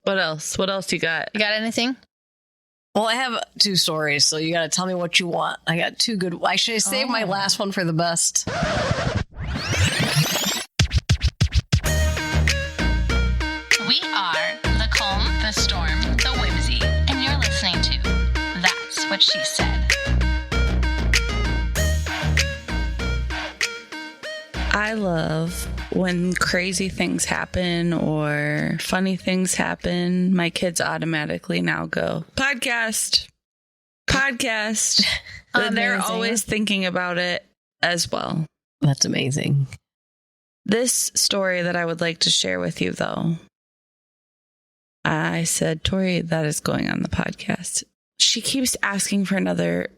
What else? What else you got? You got anything? Well, I have 2 stories, so you got to tell me what you want. I got 2 good. I should save my last one for the best. We are the calm, the storm, the whimsy, and you're listening to That's What She Said. I love when crazy things happen or funny things happen. My kids automatically now go, podcast. And they're always thinking about it as well. That's amazing. This story that I would like to share with you, though, I said, Tori, that is going on the podcast. She keeps asking for another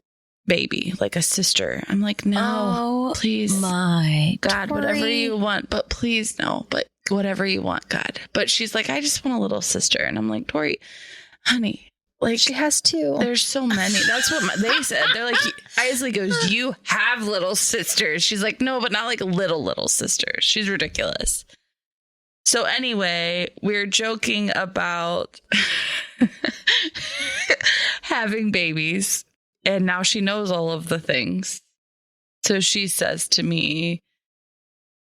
baby, like a sister. I'm like, no, please. My God, Tori. whatever you want, but please no, but whatever you want, God. But she's like, I just want a little sister. And I'm like, Tori, honey, like She has 2. there's so many. That's what they said. They're like, Isley goes, you have little sisters. She's like, no, but not like little sisters. She's ridiculous. So anyway, we're joking about having babies. And now she knows all of the things. So she says to me,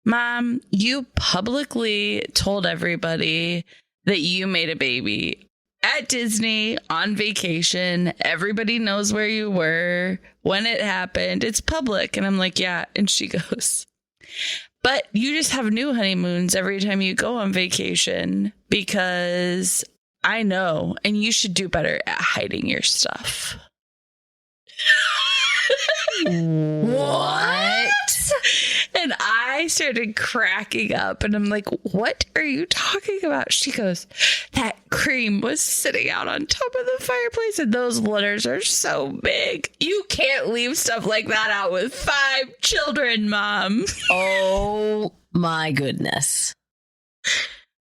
Mom, you publicly told everybody that you made a baby at Disney on vacation. Everybody knows where you were when it happened. It's public. And I'm like, yeah. And she goes, but you just have new honeymoons every time you go on vacation because I know, and you should do better at hiding your stuff. What? And I started cracking up and I'm like, what are you talking about? She goes, that cream was sitting out on top of the fireplace and those letters are so big. You can't leave stuff like that out with 5 children, Mom. Oh my goodness.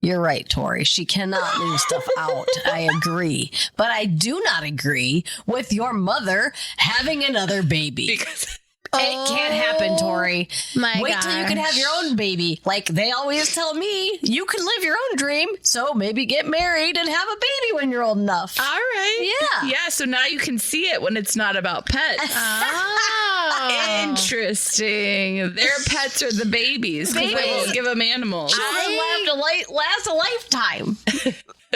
You're right, Tori. She cannot leave stuff out. I agree. But I do not agree with your mother having another baby. Because It can't happen, Tori. My Wait till you can have your own baby. Like they always tell me, you can live your own dream. So maybe get married and have a baby when you're old enough. all right. Yeah. Yeah. So now you can see it when it's not about pets. Oh. Interesting. Their pets are the babies because they won't give them animals. Children last a lifetime.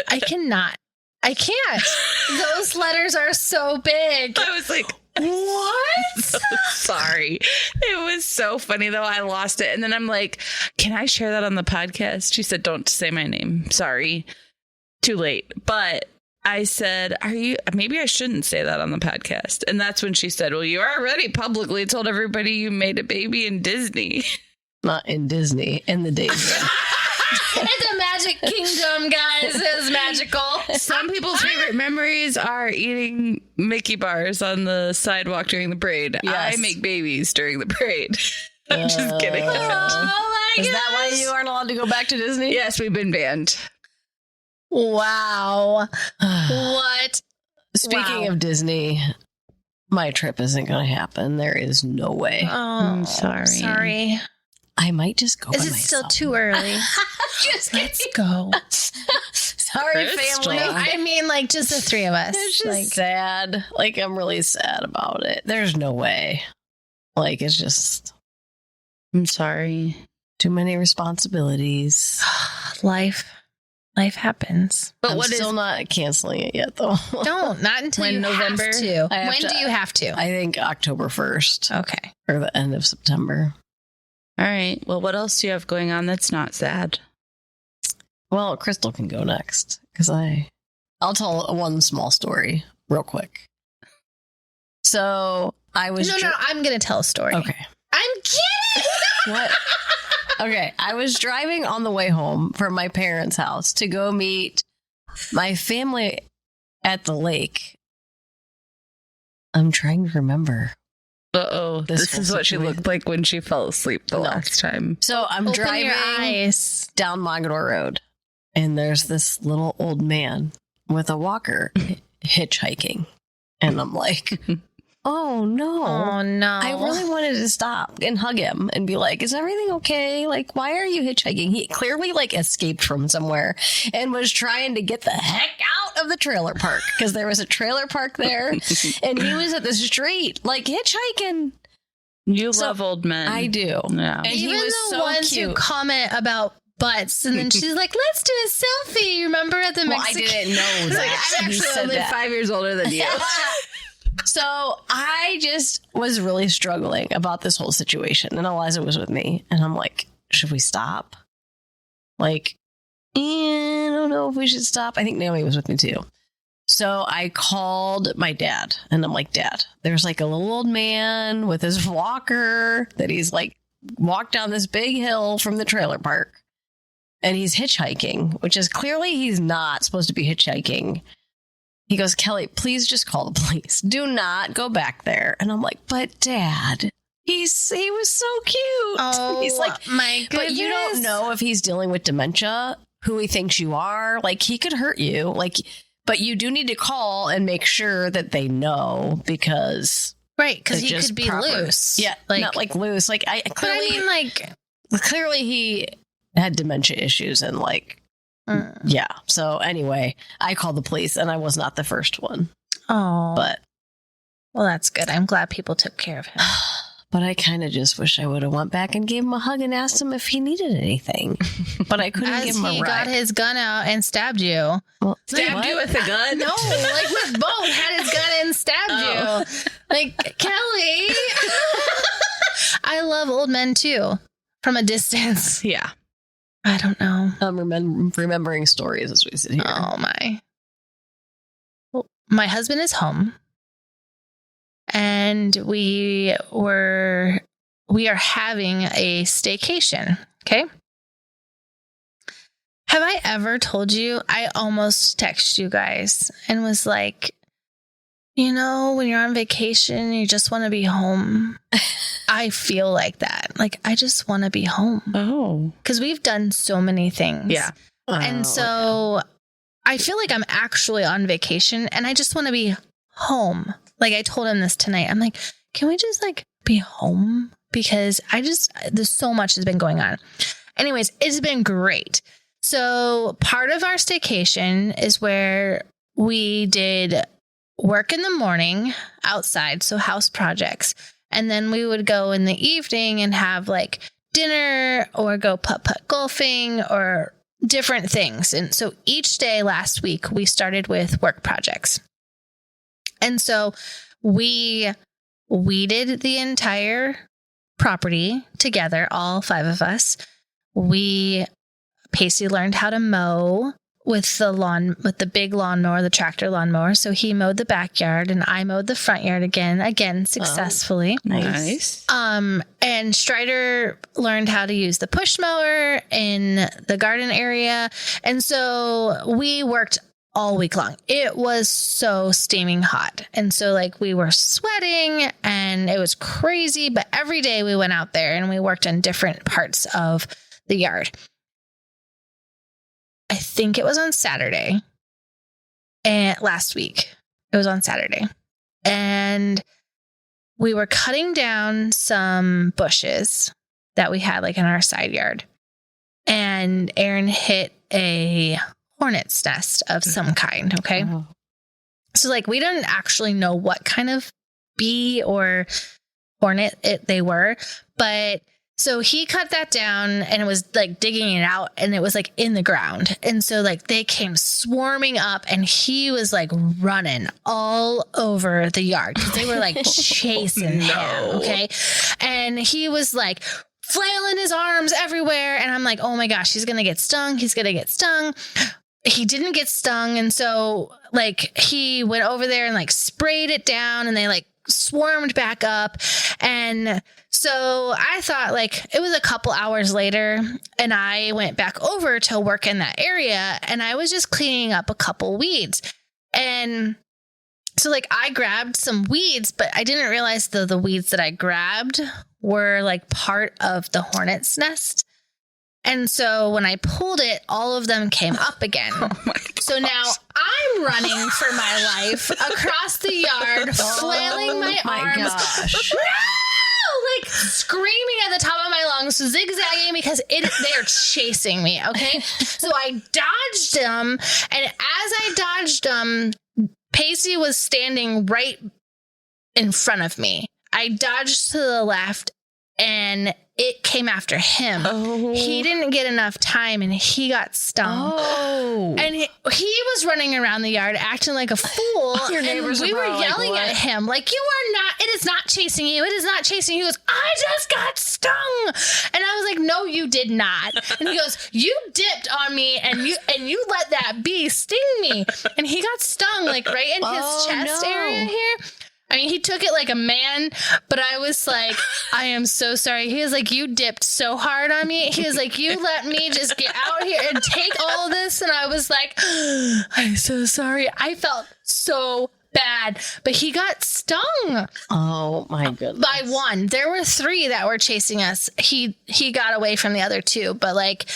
I cannot. I can't. Those letters are so big. I was like, What? so sorry. It was so funny though. I lost it. And then I'm like, can I share that on the podcast? She said, don't say my name. Sorry. Too late. But I said, maybe I shouldn't say that on the podcast. And that's when she said, well, you already publicly told everybody you made a baby in Disney. Not in Disney, in the Disney. It's a magic kingdom, guys. It's magical. Some people's favorite memories are eating Mickey bars on the sidewalk during the parade. Yes. I make babies during the parade. I'm just kidding. Oh my Is that why you aren't allowed to go back to Disney? Yes, we've been banned. Wow. What? Speaking Wow. of Disney, my trip isn't going to happen. There is no way. Oh, I'm sorry. Sorry. I might just go Is by it still myself. too early? Just Let's go. Sorry, Crystal. family. I mean, like, just the 3 of us. It's just Like, sad. Like, I'm really sad about it. There's no way. Like, it's just I'm sorry. too many responsibilities. life happens. But I'm what still is not canceling it yet, though. Don't. Not until When you November? have to. I have When to- do you have to? I think October 1st Okay. or the end of September. all right? Well, what else do you have going on that's not sad? Well, Crystal can go next because I'll tell one small story real quick. So I was No, I'm going to tell a story. okay. I'm kidding. What? Okay, I was driving on the way home from my parents' house to go meet my family at the lake. I'm trying to remember. Uh-oh. This will is what she surprise- looked like when she fell asleep the No. last time. So I'm Open driving your eyes. down Mogador Road, and there's this little old man with a walker hitchhiking. And I'm like, oh no. Oh no. I really wanted to stop and hug him and be like, is everything okay? Like, why are you hitchhiking? He clearly like escaped from somewhere and was trying to get the heck out of the trailer park because there was a trailer park there and he was at the street like hitchhiking. You love old men. I do. Yeah. And he Even was the so ones who cute. comment about butts, and then she's like, "Let's do a selfie." You remember at the Well, I Mexican? didn't know It's that. like, I'm He actually said only that. 5 years older than you. So I just was really struggling about this whole situation. And Eliza was with me. And I'm like, should we stop? Like, I don't know if we should stop. I think Naomi was with me too. So I called my dad and I'm like, Dad, there's like a little old man with his walker that he's like walked down this big hill from the trailer park. And he's hitchhiking, which is clearly he's not supposed to be hitchhiking. He goes, Kelly, please just call the police. Do not go back there. And I'm like, but Dad, he was so cute. Oh, He's like, my goodness. but you don't know if he's dealing with dementia, who he thinks you are. Like, he could hurt you. Like, but you do need to call and make sure that they know because Right, because it's he just could be proper. loose. Yeah, like, not like loose. Like I but I clearly, mean, like, clearly he had dementia issues and like yeah. So anyway, I called the police and I was not the first one, oh, but well, that's good. I'm glad people took care of him. but I kind of just wish I would have went back and gave him a hug and asked him if he needed anything. But I couldn't As give him a he ride. got his gun out and stabbed you. Well, Stabbed what? you with a gun? No, like with both, had his gun and stabbed Oh. you. Like, Kelly. I love old men too, from a distance. Yeah. I don't know. I'm remembering stories as we sit here. Oh my. Well, my husband is home. And we are having a staycation. Okay. Have I ever told you? I almost texted you guys and was like, you know, when you're on vacation, you just want to be home. I feel like that. Like, I just want to be home Oh. because we've done so many things. Yeah. And so I feel like I'm actually on vacation and I just want to be home. Like, I told him this tonight. I'm like, can we just like be home? Because there's so much has been going on. Anyways, it's been great. So part of our staycation is where we did work in the morning outside. So house projects. And then we would go in the evening and have like dinner or go putt-putt golfing or different things. And so each day last week, we started with work projects. And so we weeded the entire property together, all 5 of us. Pacey learned how to mow with the big lawnmower, the tractor lawnmower. So he mowed the backyard and I mowed the front yard again successfully. Nice. And Strider learned how to use the push mower in the garden area. And so we worked all week long. It was so steaming hot. And so like we were sweating and it was crazy, but every day we went out there and we worked on different parts of the yard. I think it was on Saturday and last week. It was on Saturday. And we were cutting down some bushes that we had like in our side yard. And Aaron hit a hornet's nest of some kind. Okay. Oh. So like we didn't actually know what kind of bee or hornet they were, but so he cut that down and it was like digging it out and it was like in the ground. And so like they came swarming up and he was like running all over the yard because they were like chasing him. Okay. And he was like flailing his arms everywhere. And I'm like, oh my gosh, he's going to get stung. He's going to get stung. He didn't get stung. And so like he went over there and like sprayed it down and they like swarmed back up. And so I thought like it was a couple hours later and I went back over to work in that area and I was just cleaning up a couple weeds. And so like I grabbed some weeds, but I didn't realize the weeds that I grabbed were like part of the hornet's nest. And so when I pulled it, all of them came up again. Oh my So now I'm I'm running for my life across the yard, flailing my arms. Gosh. No! Like screaming at the top of my lungs, zigzagging because they are chasing me. Okay. So I dodged them. And as I dodged them, Pacey was standing right in front of me. I dodged to the left and it came after him. Oh. He didn't get enough time and he got stung. Oh. And he was running around the yard acting like a fool. Your and neighbors we were were probably like, yelling "What?" at him like, "You are not, it is not chasing you. It is not chasing you." He goes, "I just got stung." And I was like, "No, you did not." And he goes, "You dipped on me and you let that bee sting me." And he got stung like right in his chest area here. I mean, he took it like a man, but I was like, "I am so sorry." He was like, "You dipped so hard on me." He was like, "You let me just get out here and take all of this." And I was like, "I'm so sorry." I felt so bad, but he got stung Oh my goodness. by one. There were 3 that were chasing us. He got away from the other 2, but like,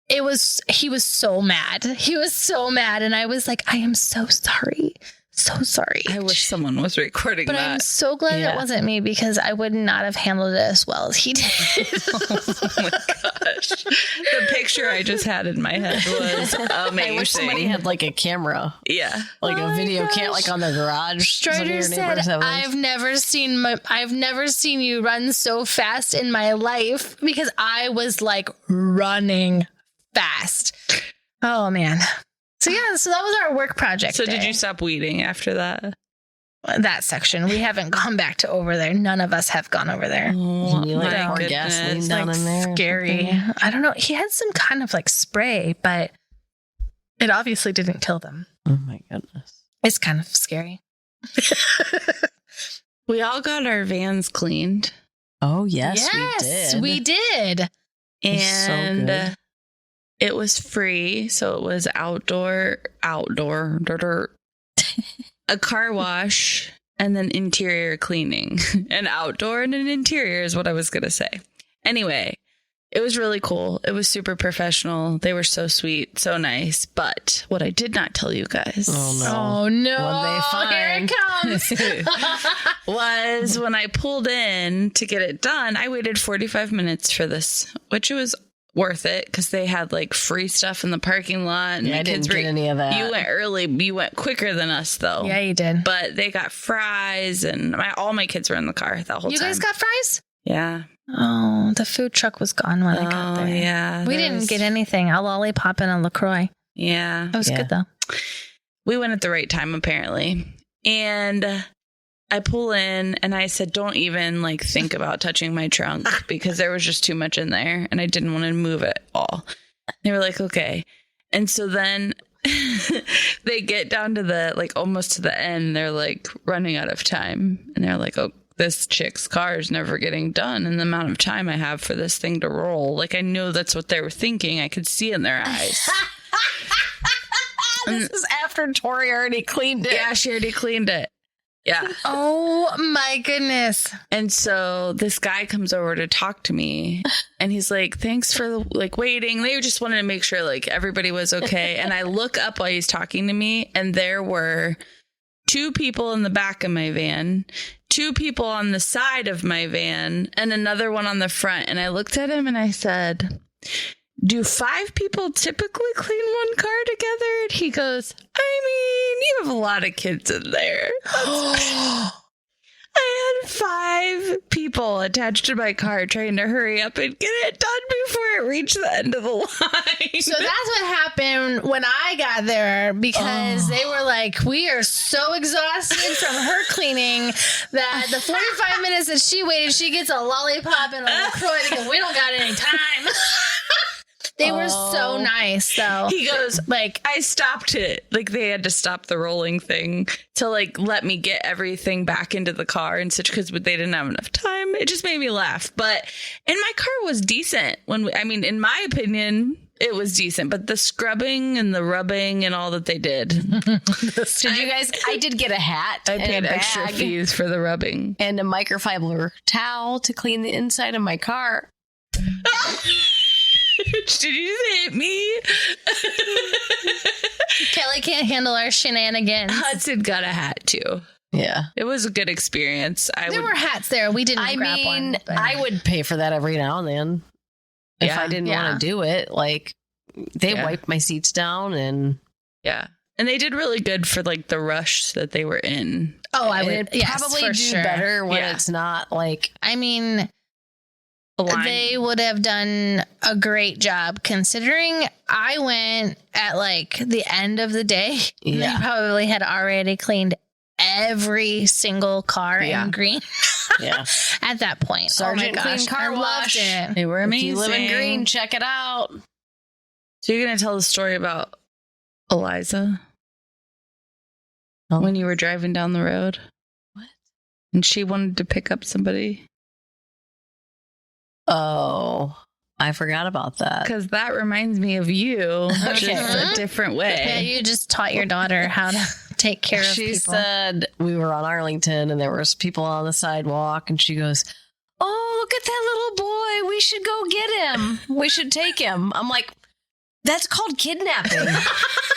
he was so mad. He was so mad. And I was like, "I am so sorry. So sorry." I wish someone was recording But I'm that. so glad Yeah. it wasn't me because I would not have handled it as well as he did. Oh my gosh. The picture I just had in my head was amazing. I wish somebody had like a camera, Yeah. like Oh a my video cam, gosh. like on their garage. Some of Strider your said, neighbors have those. I've never seen you run so fast in my life," because I was like running fast. Oh man. So yeah, so that was our work project. So did day. you stop weeding after that? That section? We haven't gone back to over there. None of us have gone over there. Oh, You like my pour goodness. gasoline down in there? or Scary. something? I don't know. He had some kind of like spray, but it obviously didn't kill them. Oh my goodness. It's kind of scary. We all got our vans cleaned. Oh yes, we did. And was so good. it was free. So it was outdoor, a car wash, and then interior cleaning. An outdoor and an interior is what I was going to say. Anyway, it was really cool. It was super professional. They were so sweet, so nice. But what I did not tell you guys Oh no. Oh no. What'd they find? Here it comes. was when I pulled in to get it done, I waited 45 minutes for this, which was worth it because they had like free stuff in the parking lot. And Yeah, the I didn't kids get any of that. You went early. You went quicker than us, though. Yeah, you did. But they got fries, and all my kids were in the car that whole You time. guys got fries? Yeah. Oh, the food truck was gone when I got there. Yeah. We there didn't was- get anything. A lollipop and a LaCroix. Yeah. That was Yeah. good though. We went at the right time, apparently. And I pull in and I said, don't even like think about touching my trunk because there was just too much in there and I didn't want to move it all. They were like, okay. And so then they get down to the like almost to the end. They're like running out of time. And they're like, oh, this chick's car is never getting done. And the amount of time I have for this thing to roll. Like I knew that's what they were thinking. I could see in their eyes. This is after Tori already cleaned it. Yeah, she already cleaned it. Yeah. Oh my goodness. And so this guy comes over to talk to me and he's like, thanks for like waiting. They just wanted to make sure like everybody was okay. And I look up while he's talking to me and there were 2 people in the back of my van, 2 people on the side of my van, and another one on the front. And I looked at him and I said, do 5 people typically clean one car together? And he goes, I mean, you have a lot of kids in there. I had 5 people attached to my car trying to hurry up and get it done before it reached the end of the line. So that's what happened when I got there because they were like, we are so exhausted from her cleaning that the 45 minutes that she waited, she gets a lollipop and a LaCroix because we don't got any time. They were so nice though. He goes, Like, I stopped it. Like they had to stop the rolling thing to like let me get everything back into the car and such because they didn't have enough time. It just made me laugh. And my car was decent in my opinion, it was decent. But the scrubbing and the rubbing and all that they did, Did you guys? I did get a hat. I and paid a extra bag fees for the rubbing. and a microfiber towel to clean the inside of my car. Did you hit me? Kelly can't handle our shenanigans. Hudson got a hat too. Yeah. It was a good experience. There were hats there. We didn't I grab mean, one. but- I would pay for that every now and then if Yeah. I didn't Yeah. want to do it. Like, they Yeah. wiped my seats down, and Yeah. And they did really good for like the rush that they were in. Oh, I would it'd yes, probably for do sure. better when Yeah. it's not like, I mean, The line. they would have done a great job considering I went at like the end of the day. And Yeah. they probably had already cleaned every single car Yeah. in green yeah. at that point. Sergeant oh my Clean gosh, Car I Wash. loved it. They were If amazing. you live in Green, check it out. So you're going to tell the story about Eliza Oh. when you were driving down the road? What? And she wanted to pick up somebody? Oh, I forgot about that. Because that reminds me of you, just a different way. Yeah, you just taught your daughter how to take care of She people. said we were on Arlington and there was people on the sidewalk, and she goes, "Oh, look at that little boy. We should go get him. We should take him." I'm like, that's called kidnapping.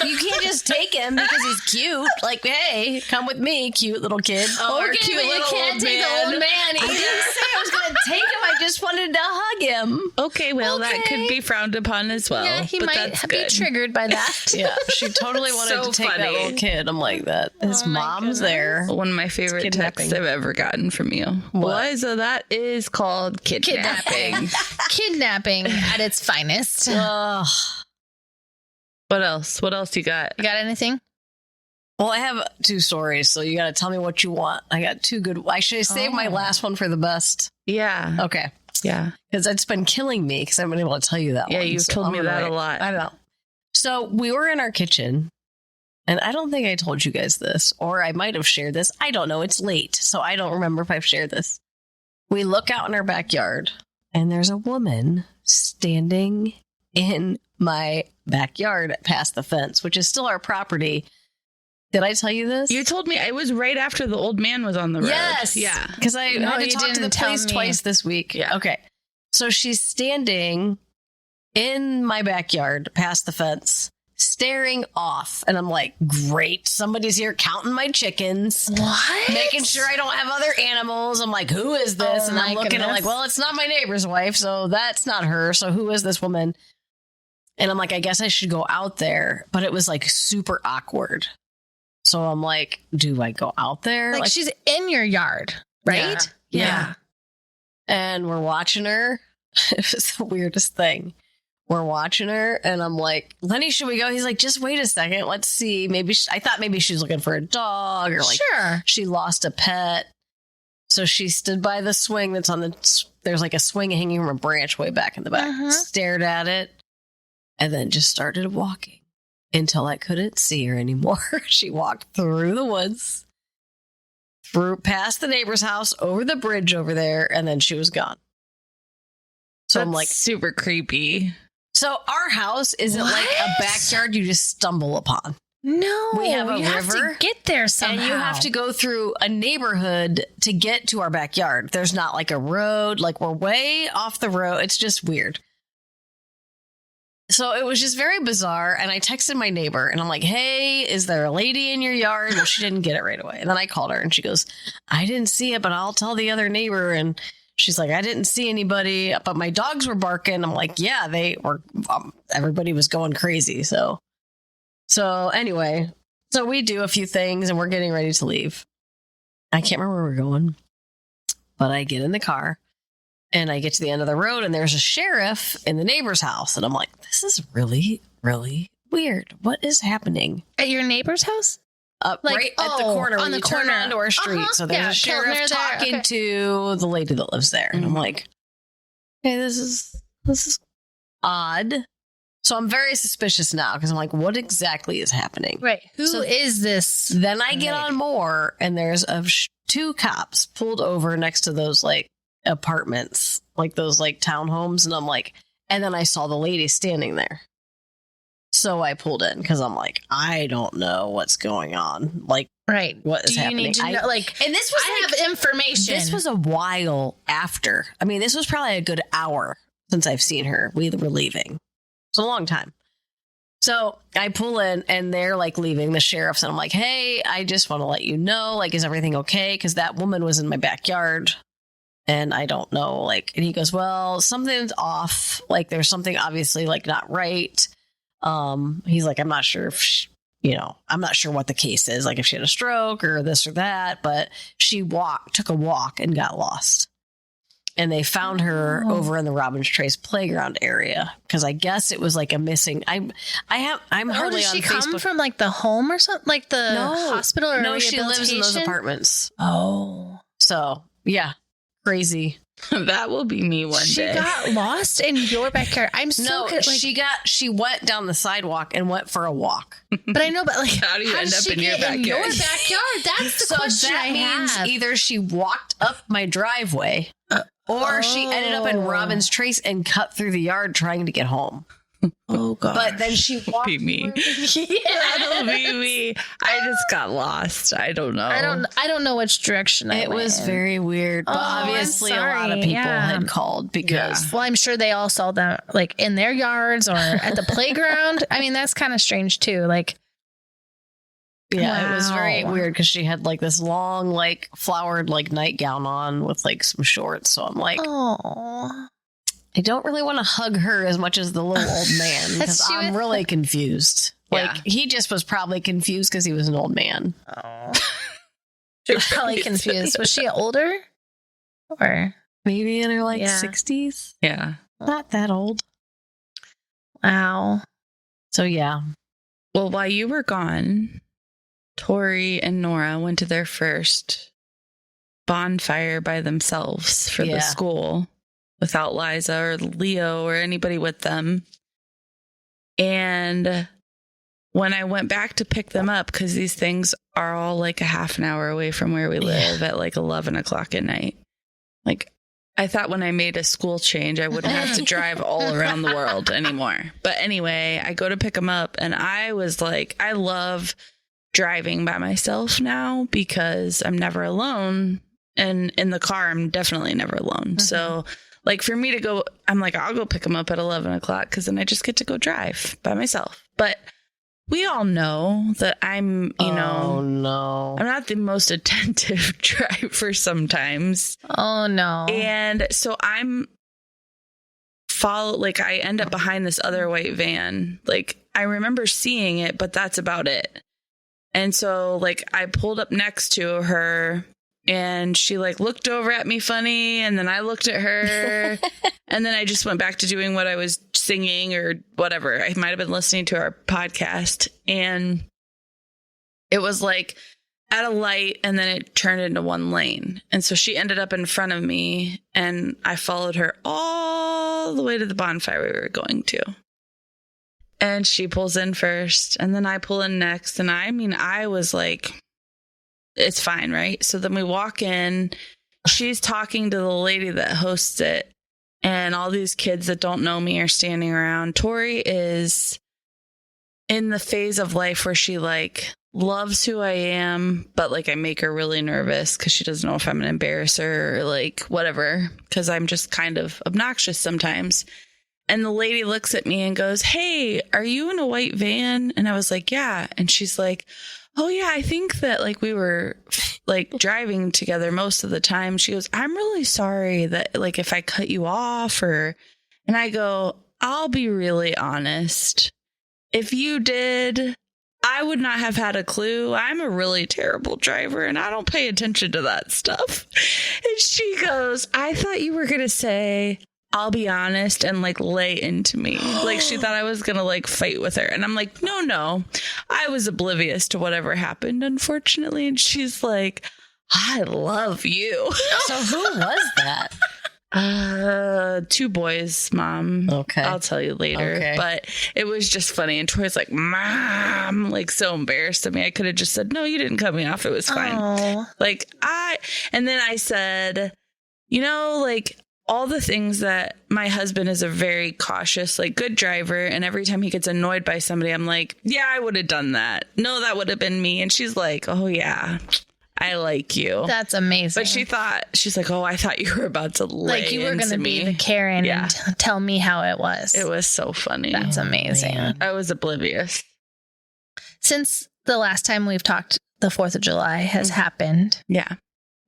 You can't just take him because he's cute. Like, hey, come with me, cute little kid. Okay, but you can't take the old man I either. didn't say I was going to take him. I just wanted to hug him. Okay, well, that Okay. could be frowned upon as well. yeah, he but might that's be good. triggered by that. Yeah, she totally wanted So to take that funny. little kid. I'm like, that. His Oh my mom's goodness. there. One of my favorite kidnapping. texts I've ever gotten from you. What? Eliza, that is called kidnapping. Kidnapping at its finest. You Ugh. What else? What else you got? got anything? Well, I have 2 stories, so you got to tell me what you want. I got 2 good. I should save my Oh. last one for the best. Yeah. Okay, Yeah. because it's been killing me because I haven't been able to tell you that Yeah, one. you've so told I'm me gonna that a wait. lot. I know. So we were in our kitchen, and I don't think I told you guys this, or I might have shared this. I don't know. It's late, so I don't remember if I've shared this. We look out in our backyard, and there's a woman standing in my backyard past the fence, which is still our property. Did I tell you this? You told me it was right after the old man was on the road. Yes. Yeah. Because I No, had to you talk to the didn't tell police me. twice this week. Yeah. Okay. So she's standing in my backyard past the fence, staring off. And I'm like, great. Somebody's here counting my chickens, What? making sure I don't have other animals. I'm like, who is this? Oh and I'm my looking at goodness. like, well, it's not my neighbor's wife. So that's not her. So who is this woman? And I'm like, I guess I should go out there. But it was like super awkward. So I'm like, do I go out there? Like she's in your yard, right? Yeah. And we're watching her. It was the weirdest thing. We're watching her, and I'm like, Lenny, should we go? He's like, just wait a second. Let's see. Maybe I thought maybe she was looking for a dog, or like Sure. she lost a pet. So she stood by the swing that's on the. There's like a swing hanging from a branch way back in the back. Uh-huh. Stared at it, and then just started walking until I couldn't see her anymore. She walked through the woods, through past the neighbor's house, over the bridge over there, and then she was gone. So I'm That's like, super creepy. so our house isn't like a What? backyard you just stumble upon. No, We have a you have river, to get there somehow. And you have to go through a neighborhood to get to our backyard. There's not like a road, like we're way off the road. It's just weird. So it was just very bizarre. And I texted my neighbor and I'm like, hey, is there a lady in your yard? Well, she didn't get it right away. And then I called her and she goes, I didn't see it, but I'll tell the other neighbor. And she's like, I didn't see anybody, but my dogs were barking. I'm like, yeah, they were, everybody was going crazy. So anyway, so we do a few things and we're getting ready to leave. I can't remember where we're going, but I get in the car and I get to the end of the road and there's a sheriff in the neighbor's house. And I'm like, this is really, really weird. What is happening? at your neighbor's house. Right at the corner on when the you turn corner onto our street. Uh-huh. So there's Yeah, a sheriff Keltner there. talking Okay. to the lady that lives there. And I'm like, hey, this is odd. So I'm very suspicious now because I'm like, what exactly is happening? Right. Who is So- this? Then I get on more, and there's two cops pulled over next to those like apartments, like those like townhomes, and I'm like, and then I saw the lady standing there. So I pulled in because I'm like, I don't know what's going on. Like, Right. what is Do you happening? need to know? Like, And this was I like, have information. this was a while after. I mean, this was probably a good hour since I've seen her. We were leaving. It's a long time. So I pull in and they're like leaving, the sheriff's, and I'm like, hey, I just want to let you know, like, is everything okay? Because that woman was in my backyard and I don't know, like, and he goes, well, something's off. Like, there's something obviously like not right. He's like, I'm not sure if I'm not sure what the case is, like if she had a stroke or this or that, but she took a walk and got lost. And they found her over in the Robbins Trace playground area because I guess it was like a missing. I'm hardly did she on come Facebook. from like the home or something, like the hospital or no, she lives in those apartments. Oh, So yeah, crazy. That will be me one she day. got lost in your backyard. I'm so good. Like, she went down the sidewalk and went for a walk. but I know, but like, How do you end did up she in your get in your backyard? backyard? That's the So question that I means have. either she walked up my driveway or she ended up in Robbins Trace and cut through the yard trying to get home. Oh god! But then she walked. Be me. That'll be me. I just got lost. I don't know. I don't know which direction I It went. was very weird, but Oh, I'm obviously a lot of sorry. people Yeah. had called because Well, I'm sure they all saw them like in their yards or at the playground. I mean, that's kind of strange too. Like, it was very Wow. weird because she had like this long, like flowered like nightgown on with like some shorts. So I'm like, oh, I don't really want to hug her as much as the little old man because She I'm was- really confused. Yeah. Like he just was probably confused because he was an old man. probably confused. Was she older or Maybe in her like Yeah. 60s. Yeah. Not that old. wow? So yeah. Well, while you were gone, Tori and Nora went to their first bonfire by themselves for the Yeah. school without Liza or Leo or anybody with them. And when I went back to pick them up, because these things are all like a half an hour away from where we live at like 11 o'clock at night. Like, I thought when I made a school change, I wouldn't have to drive all around the world anymore. But anyway, I go to pick them up and I was like, I love driving by myself now because I'm never alone. And in the car, I'm definitely never alone. So like for me to go, I'm like, I'll go pick them up at 11 o'clock because then I just get to go drive by myself. But we all know that I'm, Oh no. I'm not the most attentive driver sometimes. Oh no! And so I end up behind this other white van. Like I remember seeing it, but that's about it. And so like I pulled up next to her and she like looked over at me funny. And then I looked at her and then I just went back to doing what I was singing or whatever. I might've been listening to our podcast and it was like at a light and then it turned into one lane. And so she ended up in front of me and I followed her all the way to the bonfire we were going to. And she pulls in first and then I pull in next. And I was like, it's fine, right? So then we walk in, she's talking to the lady that hosts it. And all these kids that don't know me are standing around. Tori is in the phase of life where she like loves who I am, but like I make her really nervous because she doesn't know if I'm going to embarrass her or like whatever, because I'm just kind of obnoxious sometimes. And the lady looks at me and goes, "Hey, are you in a white van?" And I was like, "Yeah." And she's like, "Oh yeah, I think that like we were like driving together most of the time." She goes, "I'm really sorry that like if I cut you off or," and I go, "I'll be really honest. If you did, I would not have had a clue. I'm a really terrible driver and I don't pay attention to that stuff." And she goes, "I thought you were going to say, I'll be honest," and like lay into me. Like she thought I was going to like fight with her. And I'm like, no, I was oblivious to whatever happened, unfortunately. And she's like, "I love you." So who was that? 2 boys, Mom. Okay. I'll tell you later. Okay. But it was just funny. And Tori's like, "Mom," like so embarrassed of me. I could have just said, "No, you didn't cut me off. It was fine." Oh. And then I said, like all the things that my husband is a very cautious, like good driver. And every time he gets annoyed by somebody, I'm like, "Yeah, I would have done that. No, that would have been me." And she's like, "Oh yeah, I like you. That's amazing. But she's like, oh, I thought you were about to lay like you were going to into be me. the Karen Yeah. and tell me how it was. It was so funny. That's amazing. man. I was oblivious. Since the last time we've talked, the 4th of July has Mm-hmm. happened, Yeah.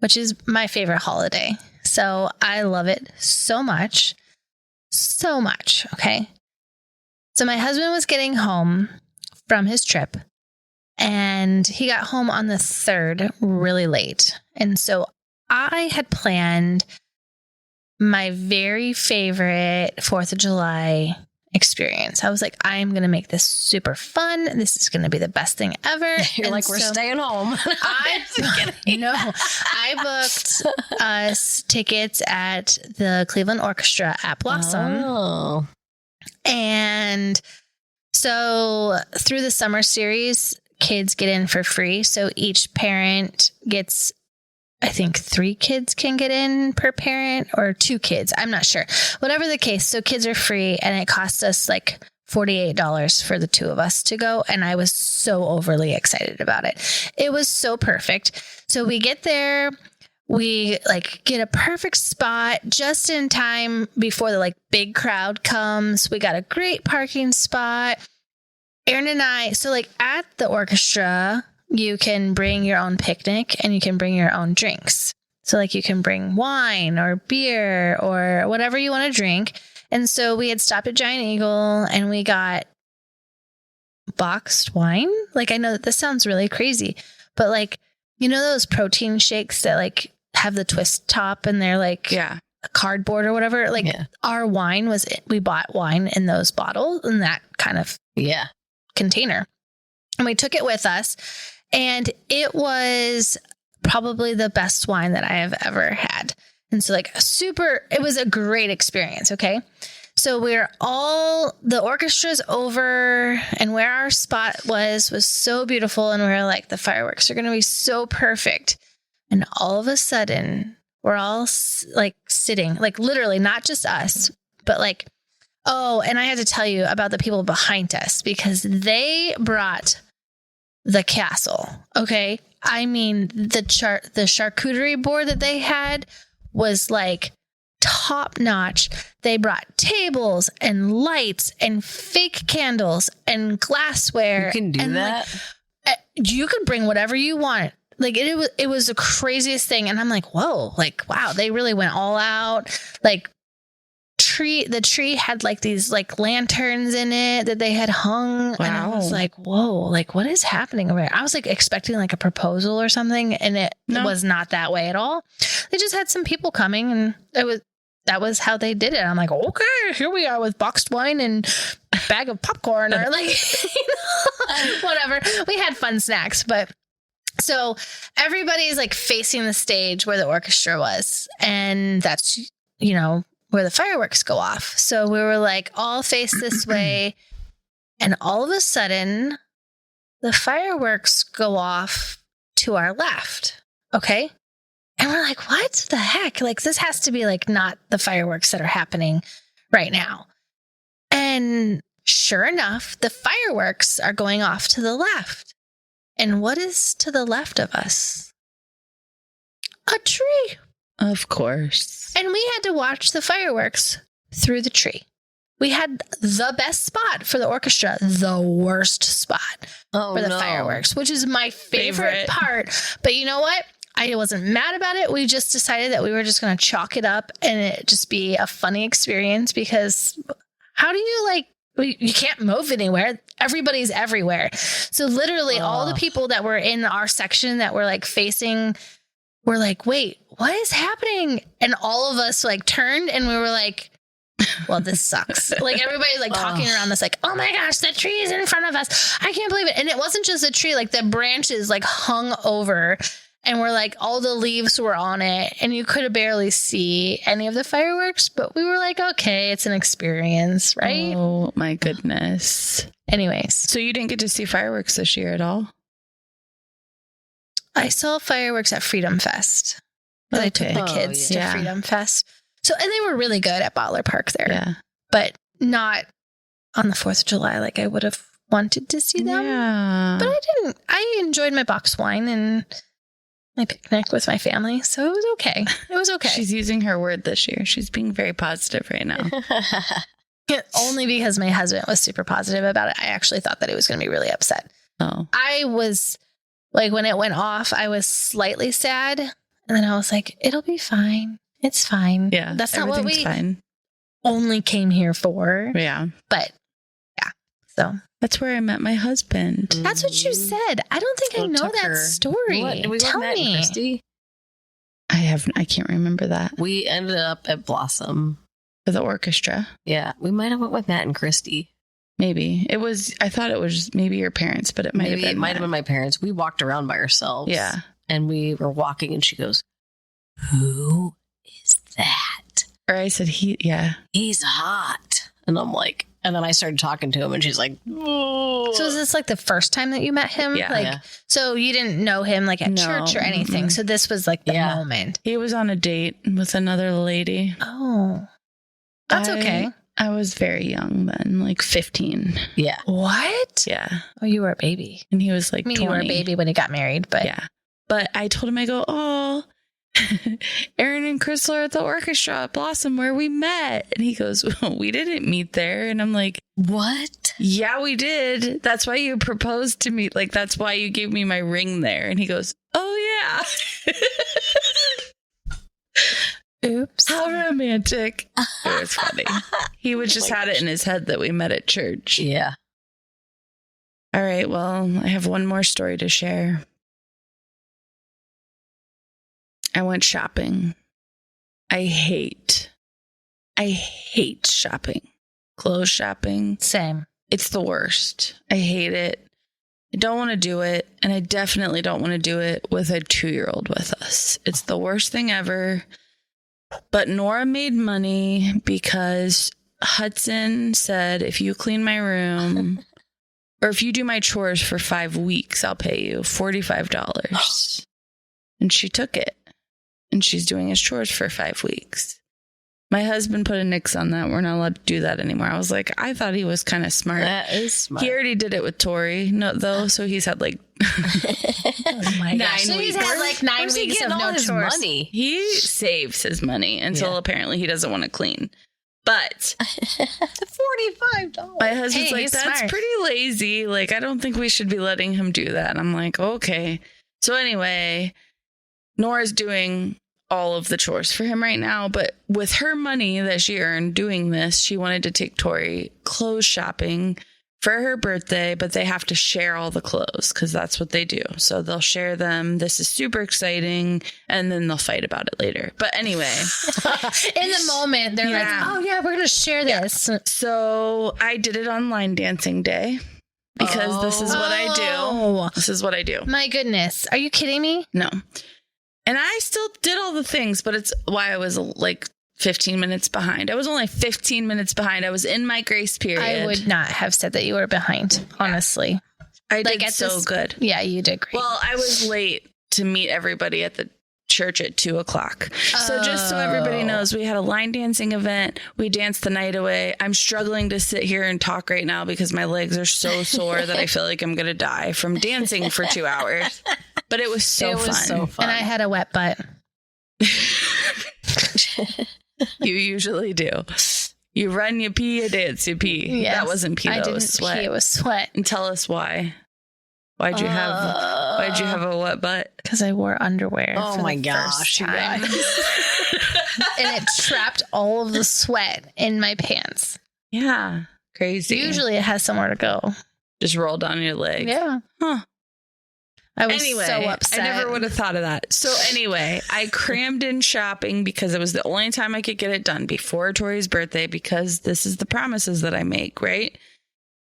which is my favorite holiday. So I love it so much. So much. Okay. So my husband was getting home from his trip and he got home on the 3rd really late. And so I had planned my very favorite 4th of July experience. I was like, I'm going to make this super fun. This is going to be the best thing ever. You're And like, we're so staying home. I booked us tickets at the Cleveland Orchestra at Blossom. Oh. And so through the summer series, kids get in for free. So each parent gets, I think 3 kids can get in per parent or 2 kids. I'm not sure. Whatever the case. So kids are free and it costs us like $48 for the 2 of us to go. And I was so overly excited about it. It was so perfect. So we get there. We like get a perfect spot just in time before the like big crowd comes. We got a great parking spot. Aaron and I, so like at the orchestra, you can bring your own picnic and you can bring your own drinks. So like you can bring wine or beer or whatever you want to drink. And so we had stopped at Giant Eagle and we got boxed wine. Like I know that this sounds really crazy, but like, you know, those protein shakes that like have the twist top and they're like Yeah. a cardboard or whatever. Like our wine was, we bought wine in those bottles in that kind of Yeah. container. And we took it with us. And it was probably the best wine that I have ever had. And so like it was a great experience. Okay. So the orchestra's over and where our spot was so beautiful. And we were like, the fireworks are going to be so perfect. And all of a sudden we're all like sitting, like literally not just us, but like, oh, and I had to tell you about the people behind us because they brought the castle. Okay. I mean, the charcuterie board that they had was like top notch. They brought tables and lights and fake candles and glassware. You can do and that. Like, you could bring whatever you want. Like it was the craziest thing. And I'm like, whoa, like, wow, they really went all out. Like the tree had like these like lanterns in it that they had hung. Wow. And I was like, whoa, like what is happening over here? I was like expecting like a proposal or something. And it was not that way at all. They just had some people coming and that was how they did it. I'm like, okay, here we are with boxed wine and a bag of popcorn or like, whatever. We had fun snacks, but so everybody's like facing the stage where the orchestra was. And that's, you know, where the fireworks go off. So we were like all face this way. And all of a sudden the fireworks go off to our left. Okay. And we're like, what the heck? Like this has to be like not the fireworks that are happening right now. And sure enough, the fireworks are going off to the left. And what is to the left of us? A tree. Of course. And we had to watch the fireworks through the tree. We had the best spot for the orchestra, the worst spot for the fireworks, which is my favorite part. But you know what? I wasn't mad about it. We just decided that we were just going to chalk it up and it just be a funny experience because how do you like, you can't move anywhere. Everybody's everywhere. So literally all the people that were in our section that were like facing, were like, wait, what is happening? And all of us like turned and we were like, well, this sucks. Like everybody's like talking around us like, oh my gosh, the tree is in front of us. I can't believe it. And it wasn't just a tree, like the branches like hung over and we're like, all the leaves were on it and you could barely see any of the fireworks, but we were like, okay, it's an experience, right? Oh my goodness. Anyways. So you didn't get to see fireworks this year at all? I saw fireworks at Freedom Fest. I took the kids to Freedom Fest. So, and they were really good at Butler Park there. Yeah. But not on the 4th of July like I would have wanted to see them. Yeah. But I didn't. I enjoyed my box wine and my picnic with my family. So it was okay. It was okay. She's using her word this year. She's being very positive right now. Only because my husband was super positive about it. I actually thought that he was going to be really upset. Oh, I was like, when it went off, I was slightly sad. And then I was like, it'll be fine. It's fine. yeah. That's not what everything's we fine. only came here for. Yeah. But yeah. So That's where I met my husband. that's what you said. I don't think I What know took that her- story. What? Did we go Tell Matt and me. Christy? I can't remember that. We ended up at Blossom. For the orchestra. Yeah, we might have went with Matt and Christy. Maybe. I thought it was maybe your parents, but it might have Maybe been. it might have Matt. been my parents. We walked around by ourselves. Yeah. And we were walking and she goes, "Who is that? Or I said He's hot." And I'm like, and then I started talking to him and she's like, "Oh." So is this like the first time that you met him? Yeah. Like, Yeah. so you didn't know him like at No. church or anything. Mm-mm. So this was like the Yeah. moment. He was on a date with another lady. Oh, that's okay. I was very young then, like 15. Yeah. What? Yeah. Oh, you were a baby. And he was like I mean, 20. you were a baby when he got married, but Yeah. But I told him, I go, oh, Aaron and Crystal are at the orchestra at Blossom where we met. And he goes, well, we didn't meet there. And I'm like, What? yeah, we did. That's why you proposed to me. Like, that's why you gave me my ring there. And he goes, oh, yeah. oops. How romantic. It was funny. He would just had it in his head that we met at church. Yeah. All right. Well, I have one more story to share. I went shopping. I hate shopping. Clothes shopping. Same. It's the worst. I hate it. I don't want to do it. And I definitely don't want to do it with a 2-year-old with us. It's the worst thing ever. But Nora made money because Hudson said, if you clean my room or if you do my chores for 5 weeks, I'll pay you $45. And she took it. And she's doing his chores for 5 weeks. My husband put a nix on that. We're not allowed to do that anymore. I was like, I thought he was kind of smart. That is smart. He already did it with Tori, though. So he's had like Oh my 9 gosh. So he's weeks. had like 9 Where's he weeks of getting no all his chores. money? he saves his money until Yeah. apparently he doesn't want to clean. But $45. my husband's Hey, like, he's that's smart. pretty lazy. Like, I don't think we should be letting him do that. And I'm like, okay. So anyway, Nora's doing all of the chores for him right now. But with her money that she earned doing this, she wanted to take Tori clothes shopping for her birthday, but they have to share all the clothes because that's what they do. So they'll share them. This is super exciting. And then they'll fight about it later. But anyway. In the moment, they're Yeah. like, oh, yeah, we're going to share this. So I did it on line dancing day because this is what I do. Oh, This is what I do. my goodness. Are you kidding me? No. And I still did all the things, but it's why I was like 15 minutes behind. I was only 15 minutes behind. I was in my grace period. I would not have said that you were behind, honestly. I like did at so this- good. Yeah, you did great. Well, I was late to meet everybody at the church at 2:00. So just so everybody Oh. knows, we had a line dancing event. We danced the night away. I'm struggling to sit here and talk right now because my legs are so sore that I feel like I'm going to die from dancing for 2 hours. But it was so It was fun. so fun. And I had a wet butt. You usually do. You run, you pee, you dance, you pee. Yes. That wasn't pee, I that didn't was sweat. pee, it was sweat. And tell us why. Why'd you have a wet butt? Because I wore underwear. Oh for my the gosh, first you time. guys. And it trapped all of the sweat in my pants. Yeah. Crazy. Usually it has somewhere to go. just rolled on your leg. Yeah. Huh. I was Anyway, so upset. I never would have thought of that. So anyway, I crammed in shopping because it was the only time I could get it done before Tori's birthday because this is the promises that I make, right?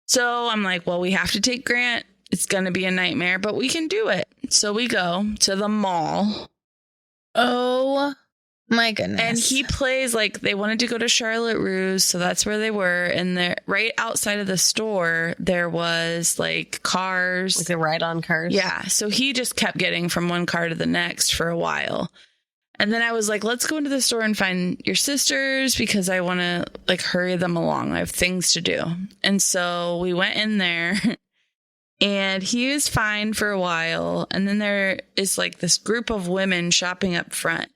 So I'm like, well, we have to take Grant. It's going to be a nightmare, but we can do it. So we go to the mall. Oh my goodness. And he plays like they wanted to go to Charlotte Russe, so that's where they were. And there, right outside of the store, there was like cars. Like the ride-on cars? Yeah. So he just kept getting from one car to the next for a while. And then I was like, let's go into the store and find your sisters because I want to like hurry them along. I have things to do. And so we went in there And he was fine for a while. And then there is like this group of women shopping up front.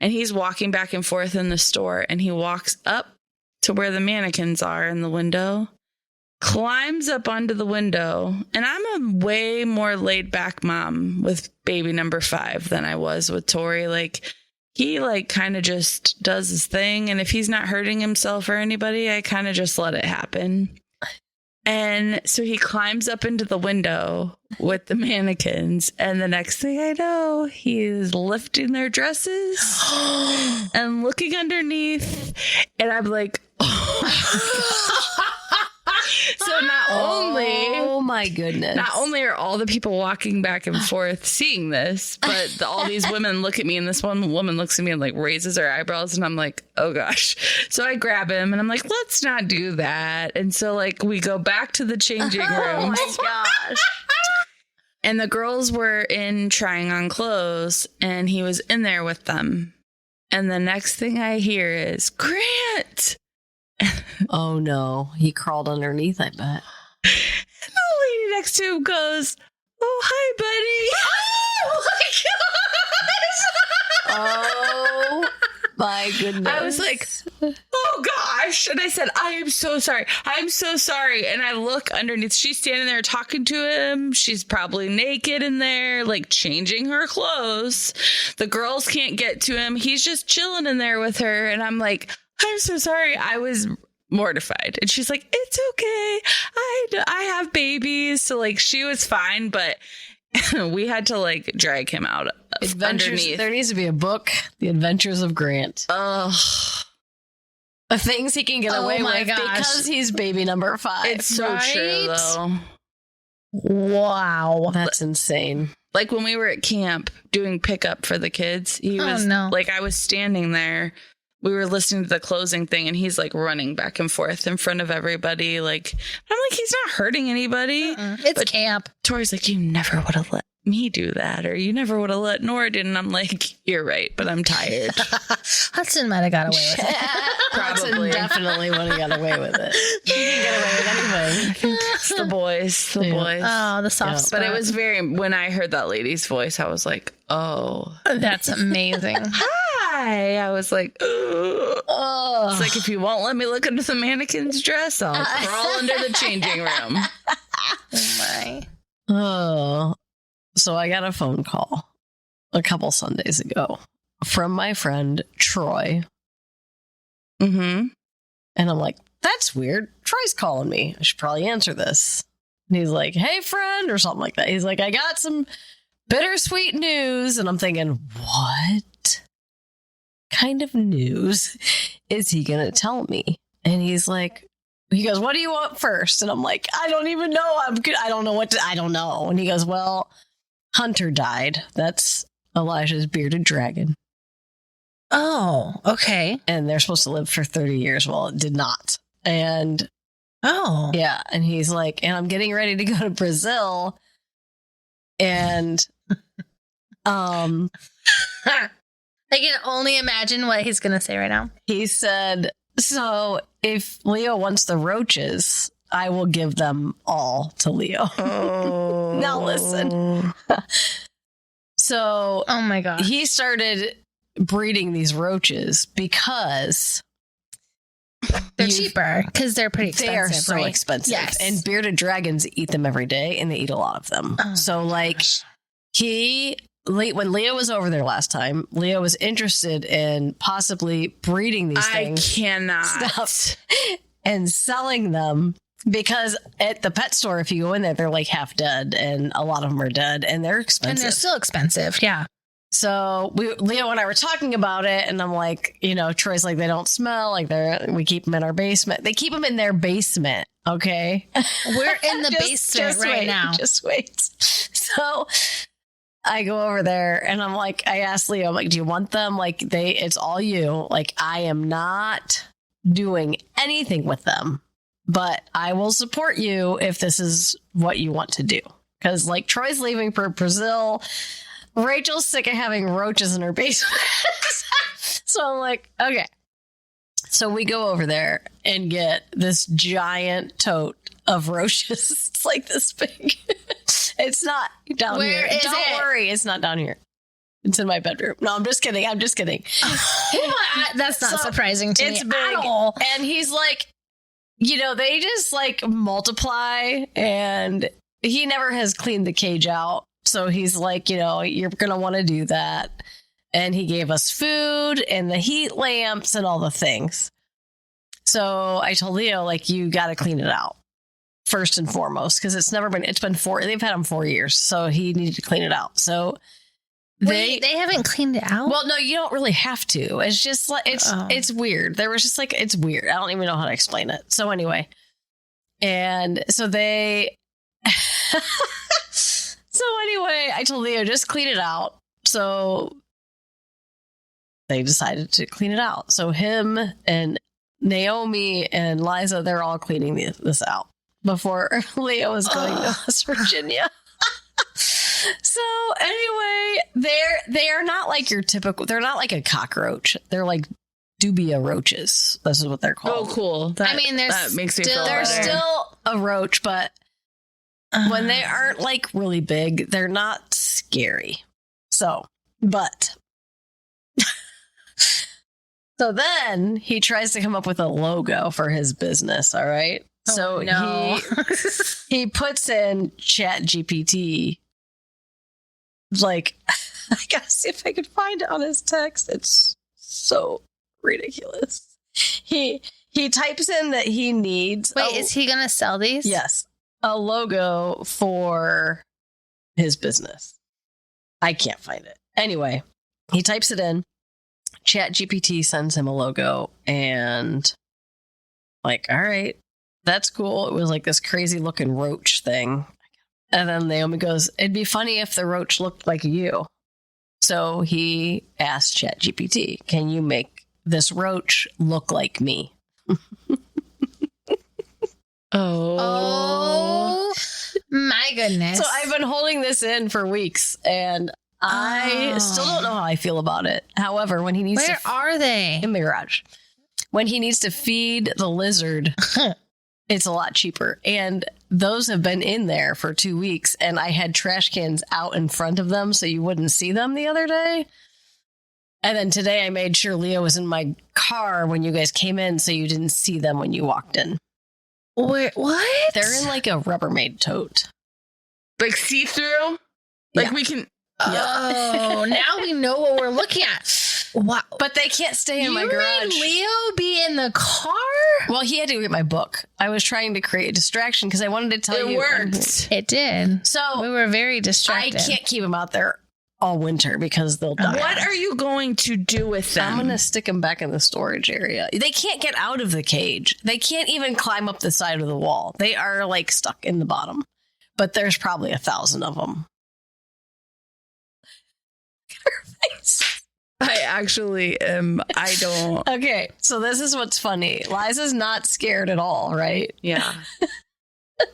And he's walking back and forth in the store. And he walks up to where the mannequins are in the window, climbs up onto the window. And I'm a way more laid back mom with baby number 5 than I was with Tori. Like, he like kind of just does his thing. And if he's not hurting himself or anybody, I kind of just let it happen. And so he climbs up into the window with the mannequins. And the next thing I know, he's lifting their dresses and looking underneath. And I'm like, so Oh my goodness. not only are all the people walking back and forth seeing this, but all these women look at me, and this one woman looks at me and like raises her eyebrows, and I'm like, oh gosh. So I grab him and I'm like, let's not do that. And so like we go back to the changing room. Oh my gosh. And the girls were in trying on clothes, and he was in there with them. And the next thing I hear is, Grant! Oh no. He crawled underneath, I bet. And the lady next to him goes, oh, hi, buddy. Oh my goodness. I was like, oh gosh. And I said, I am so sorry. I'm so sorry. And I look underneath. She's standing there talking to him. She's probably naked in there, like changing her clothes. The girls can't get to him. He's just chilling in there with her. And I'm like, I'm so sorry. I was mortified. And she's like, it's okay. I have babies. So like she was fine, but we had to like drag him out underneath. There needs to be a book, The Adventures of Grant. Ugh. The things he can get away with because he's baby number 5. It's so Right? true though. Wow. That's insane. Like when we were at camp doing pickup for the kids, he Oh, was no. like, I was standing there. We were listening to the closing thing, and he's like running back and forth in front of everybody. Like, I'm like, he's not hurting anybody. It's But camp. Tori's like, you never would have let me do that, or you never would have let Nora do. And I'm like, you're right, but I'm tired. Hudson might have got away with it. Probably. Hudson definitely would have got away with it. He can get away with anything. I think it's the boys, the Yeah. boys. Oh, the soft Yeah. spot. But it was when I heard that lady's voice, I was like, oh, That's amazing. hi. I was like, ugh. Oh. It's like, if you won't let me look under the mannequin's dress, I'll crawl under the changing room. Oh my. Oh. So I got a phone call a couple Sundays ago from my friend Troy. Mm-hmm. And I'm like, that's weird. Troy's calling me. I should probably answer this. And he's like, hey, friend, or something like that. He's like, I got some bittersweet news. And I'm thinking, what kind of news is he going to tell me? And he's like, he goes, what do you want first? And I'm like, I don't even know. I'm good. I don't know I don't know. And he goes, well, Hunter died. That's Elijah's bearded dragon. Oh, okay. And they're supposed to live for 30 years. Well, it did not. And Oh. yeah. And he's like, and I'm getting ready to go to Brazil. And I can only imagine what he's going to say right now. he said, so if Leo wants the roaches, I will give them all to Leo. Oh. Now listen. So Oh my gosh. he started breeding these roaches because They're you- cheaper because they're pretty expensive. they are so right? expensive. Yes. And bearded dragons eat them every day, and they eat a lot of them. Oh So my like gosh. when Leo was over there last time, Leo was interested in possibly breeding these I things cannot. Stuff. and selling them, because at the pet store, if you go in there, they're like half dead, and a lot of them are dead, and they're And expensive. they're still expensive. Yeah. So Leo and I were talking about it, and I'm like, Troy's like, they don't smell, like we keep them in our basement. They keep them in their basement. Okay. We're in the basement right wait, now. Just wait. So I go over there, and I'm like, I asked Leo, I'm like, do you want them? Like it's all you. Like, I am not doing anything with them, but I will support you if this is what you want to do. Because like Troy's leaving for Brazil. Rachel's sick of having roaches in her basement. So I'm like, okay. So we go over there and get this giant tote of roaches. It's like this big. It's not down Where here. is Don't it? worry, it's not down here. It's in my bedroom. No, I'm just kidding. That's not So, surprising to It's me big. at all. And he's like, they just like multiply, and he never has cleaned the cage out. So he's like, you're going to want to do that. And he gave us food and the heat lamps and all the things. So I told Leo, like, you got to clean it out first and foremost, because they've had him 4 years. So he needed to clean it out. So Wait, they haven't cleaned it out? well, no, you don't really have to. It's just like, it's weird. There was just like, it's weird. I don't even know how to explain it. So anyway, and so anyway, I told Leo, just clean it out. So they decided to clean it out. So him and Naomi and Liza, they're all cleaning this out before Leo was going to West Virginia. So anyway, they are not like your typical, they're not like a cockroach. They're like dubia roaches. This is what they're called. Oh, cool. That makes me feel They're better. still a roach, but when they aren't like really big, they're not scary. So then he tries to come up with a logo for his business. All right. So no. he puts in ChatGPT. Like, I gotta see if I can find it on his text. It's so ridiculous. He types in that he needs. Wait, is he going to sell these? Yes, a logo for his business. I can't find it. Anyway, he types it in. ChatGPT sends him a logo, and like, all right, that's cool. It was like this crazy looking roach thing. And then Naomi goes, it'd be funny if the roach looked like you. So he asked ChatGPT, can you make this roach look like me? Oh my goodness. So I've been holding this in for weeks, and I still don't know how I feel about it. However, when he needs Where are they? in the garage, when he needs to feed the lizard, it's a lot cheaper. And those have been in there for 2 weeks, and I had trash cans out in front of them so you wouldn't see them the other day. And then today I made sure Leo was in my car when you guys came in so you didn't see them when you walked in. Where, what? They're in like a Rubbermaid tote. Like see-through? Like Yeah. we can... Oh, now we know what we're looking at. Wow. But they can't stay in my You garage. made Leo be in the car? Well, he had to get my book. I was trying to create a distraction because I wanted to tell It you. worked. It did. So We were very I distracted. can't keep them out there all winter because they'll die. What are you going to do with them? I'm going to stick them back in the storage area. They can't get out of the cage. They can't even climb up the side of the wall. They are like stuck in the bottom. But there's probably 1,000 of them. I actually am. I don't. Okay, so this is what's funny. Liza's not scared at all, right? Yeah.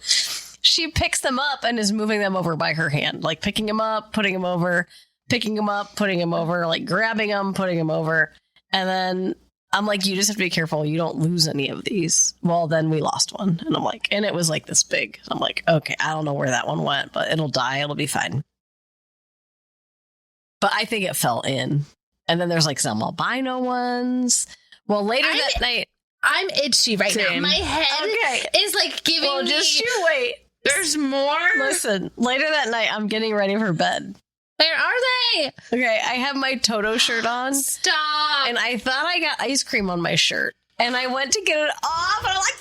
She picks them up and is moving them over by her hand, like picking them up, putting them over, picking them up, putting them over, like grabbing them, putting them over. And then I'm like, you just have to be careful. You don't lose any of these. Well, then we lost one. And I'm like, and it was like this big. I'm like, okay, I don't know where that one went, but it'll die. It'll be fine. But I think it fell in. And then there's like some albino ones. Well, later that night. I'm itchy right now. Same. My head is like giving Well, me... just you wait. There's more. Listen, later that night, I'm getting ready for bed. Where are they? Okay, I have my Toto shirt on. Stop. And I thought I got ice cream on my shirt. And I went to get it off, and I'm like,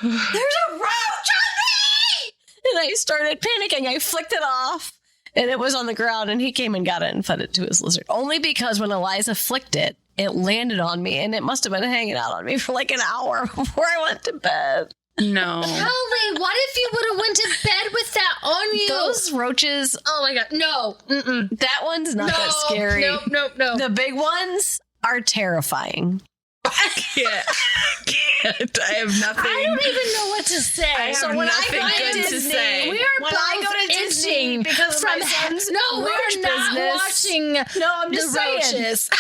no! There's a roach on me! And I started panicking. I flicked it off, and it was on the ground, and he came and got it and fed it to his lizard. Only because when Eliza flicked it, it landed on me, and it must have been hanging out on me for like an hour before I went to bed. No. Holly, what if you would have went to bed with that on you? Those roaches, Oh my God. No. Mm-mm. that one's not that scary. Nope. The big ones are terrifying. can't. I have nothing. I don't even know what to say. I have So when nothing I go good to to Disney, say. we are When both I go to Disney itching because of from my son's no, roach we're not business. watching No, I'm just the saying. roaches.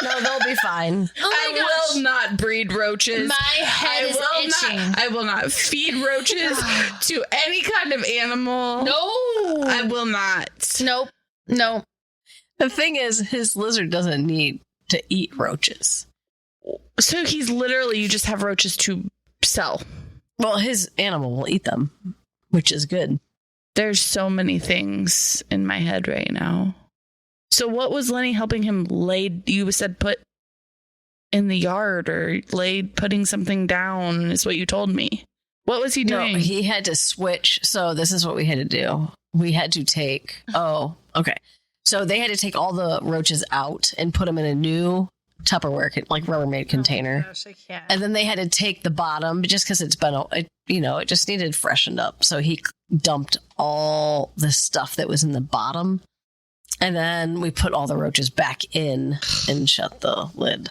No, they'll be fine. Oh my I gosh. will not breed roaches. My head is itching. I will not feed roaches to any kind of animal. No. I will not. Nope. No. The thing is, his lizard doesn't need to eat roaches. So he's literally, you just have roaches to sell. Well, his animal will eat them, which is good. There's so many things in my head right now. So what was Lenny helping him lay? You said put in the yard or putting something down is what you told me. What was he doing? No, he had to switch. So this is what we had to do. We had to take, So they had to take all the roaches out and put them in a new Tupperware, like Rubbermaid container. Oh my gosh, I can't. And then they had to take the bottom just because it's been, it just needed freshened up. So he dumped all the stuff that was in the bottom. And then we put all the roaches back in and shut the lid.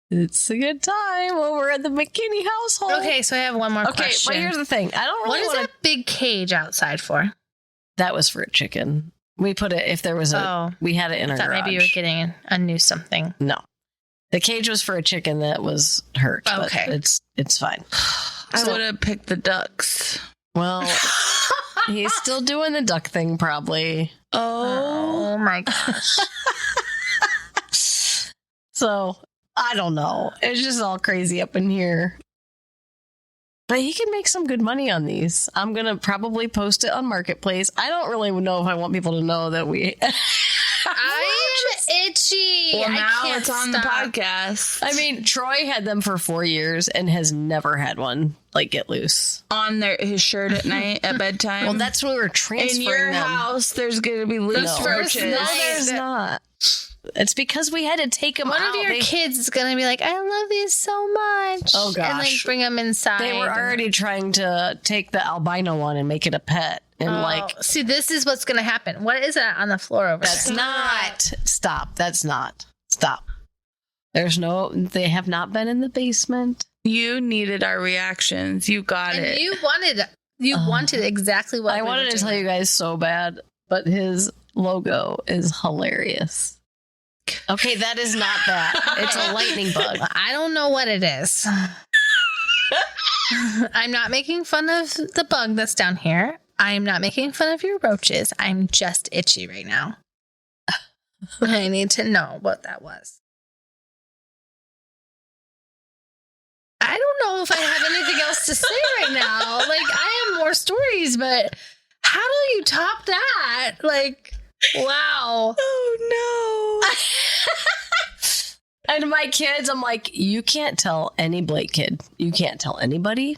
It's a good time over at the McKinney household. Okay, so I have one more Okay, question. but here's the thing. I don't What really is want to. that big cage outside for? That was for a chicken. We put it, if there was we had it in I our thought garage. maybe you were getting a new something. No. The cage was for a chicken that was hurt. but Okay. It's fine. I would have picked the ducks. Well, he's still doing the duck thing, probably. Oh my gosh. So, I don't know. It's just all crazy up in here. But he can make some good money on these. I'm going to probably post it on Marketplace. I don't really know if I want people to know that we... I am itchy. Well, I now can't it's on stop. the podcast. I mean, Troy had them for 4 years and has never had one, get loose. On his shirt at night at bedtime. Well, that's when we were in transferring your them. house. There's going to be loose No. roaches. No, there's not. It's because we had to take them One out. of your kids is going to be like, I love these so much. Oh, And gosh. bring them inside. They were already trying to take the albino one and make it a pet. And see, this is what's going to happen. What is that on the floor over that's there? not. Stop. That's not. Stop. They have not been in the basement. You needed our reactions. You got And it. you wanted exactly what I we wanted were to doing. tell you guys so bad, but his logo is hilarious. Okay, that is not that. It's a lightning bug. I don't know what it is. I'm not making fun of the bug that's down here. I'm not making fun of your roaches. I'm just itchy right now. I need to know what that was. I don't know if I have anything else to say right now. I have more stories, but how do you top that? Wow. Oh, no. And my kids, I'm like, you can't tell any Blake kid. You can't tell anybody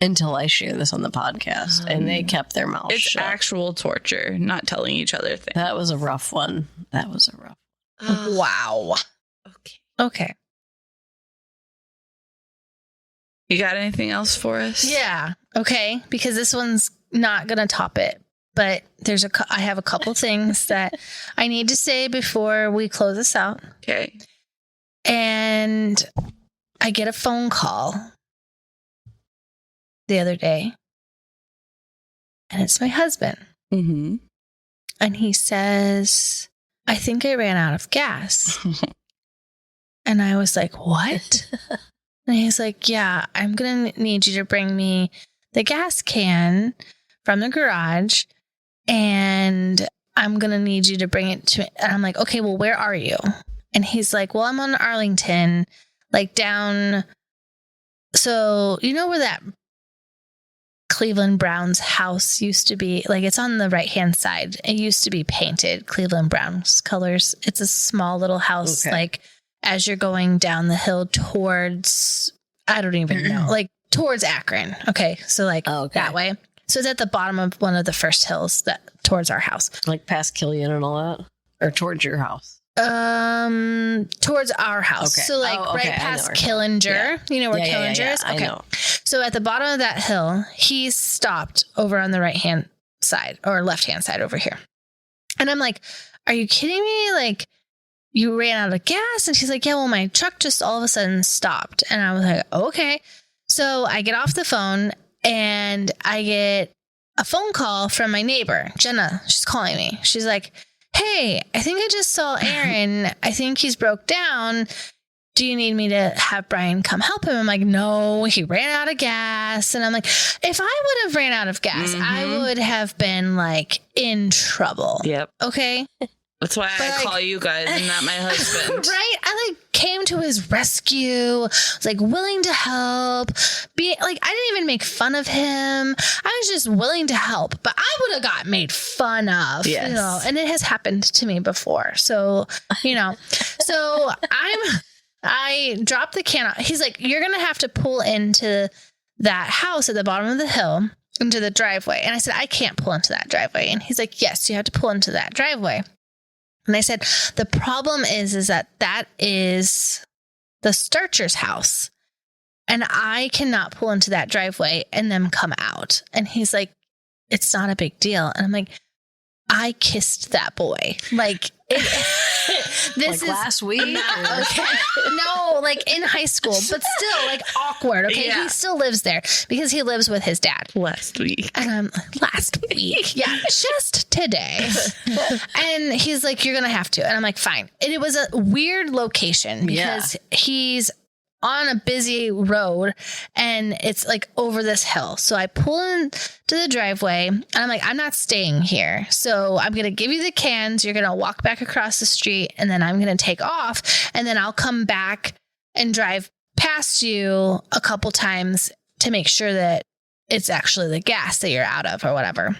until I share this on the podcast. And they kept their mouths It's shut. actual torture, not telling each other things. That was a rough one. Wow. Okay. Okay. You got anything else for us? Yeah. Okay. Because this one's not going to top it. But I have a couple things that I need to say before we close this out. Okay. And I get a phone call the other day. And it's my husband. Mm-hmm. And he says, I think I ran out of gas. And I was like, what? And he's like, yeah, I'm going to need you to bring me the gas can from the garage. And I'm going to need you to bring it to me. And I'm like, okay, well, where are you? And he's like, well, I'm on Arlington, down. So, you know where that Cleveland Browns house used to be? It's on the right-hand side. It used to be painted Cleveland Browns colors. It's a small little house, Okay. as you're going down the hill towards, I don't even know, towards Akron. Okay. So Okay. that way. So it's at the bottom of one of the first hills towards our house. Past Killian and all that? Or towards your house? Towards our house. Okay. So Oh, okay. right I past know where- Killinger. Yeah. You know where Yeah, Killinger yeah, is? I Okay. know. So at the bottom of that hill, he stopped over on the right-hand side or left-hand side over here. And I'm like, are you kidding me? you ran out of gas? And she's like, yeah, well, my truck just all of a sudden stopped. And I was like, okay. So I get off the phone and I get a phone call from my neighbor, Jenna. She's calling me. She's like, hey, I think I just saw Aaron. I think he's broke down. Do you need me to have Brian come help him? I'm like, no, he ran out of gas. And I'm like, if I would have ran out of gas, I would have been like in trouble. Yep. Okay. That's why But, I call you guys and not my husband. Right? I like came to his rescue, was like willing to help. Be like, I didn't even make fun of him. I was just willing to help, but I would have got made fun of, Yes. you know, and it has happened to me before. So, you know, so I dropped the can. He's like, you're going to have to pull into that house at the bottom of the hill into the driveway. And I said, I can't pull into that driveway. And he's like, yes, you have to pull into that driveway. And I said, the problem is that is the Starcher's house. And I cannot pull into that driveway and then come out. And he's like, it's not a big deal. And I'm like, I kissed that boy. Like, this Like is last week. okay. No, like in high school, but still like awkward. Okay. Yeah. He still lives there because he lives with his dad. Last week. And I'm last week. Yeah. Just today. And he's like, you're going to have to. And I'm like, fine. And it was a weird location because he's on a busy road and it's like over this hill. So I pull into the driveway and I'm like, I'm not staying here. So I'm going to give you the cans. You're going to walk back across the street and then I'm going to take off and then I'll come back and drive past you a couple times to make sure that it's actually the gas that you're out of or whatever.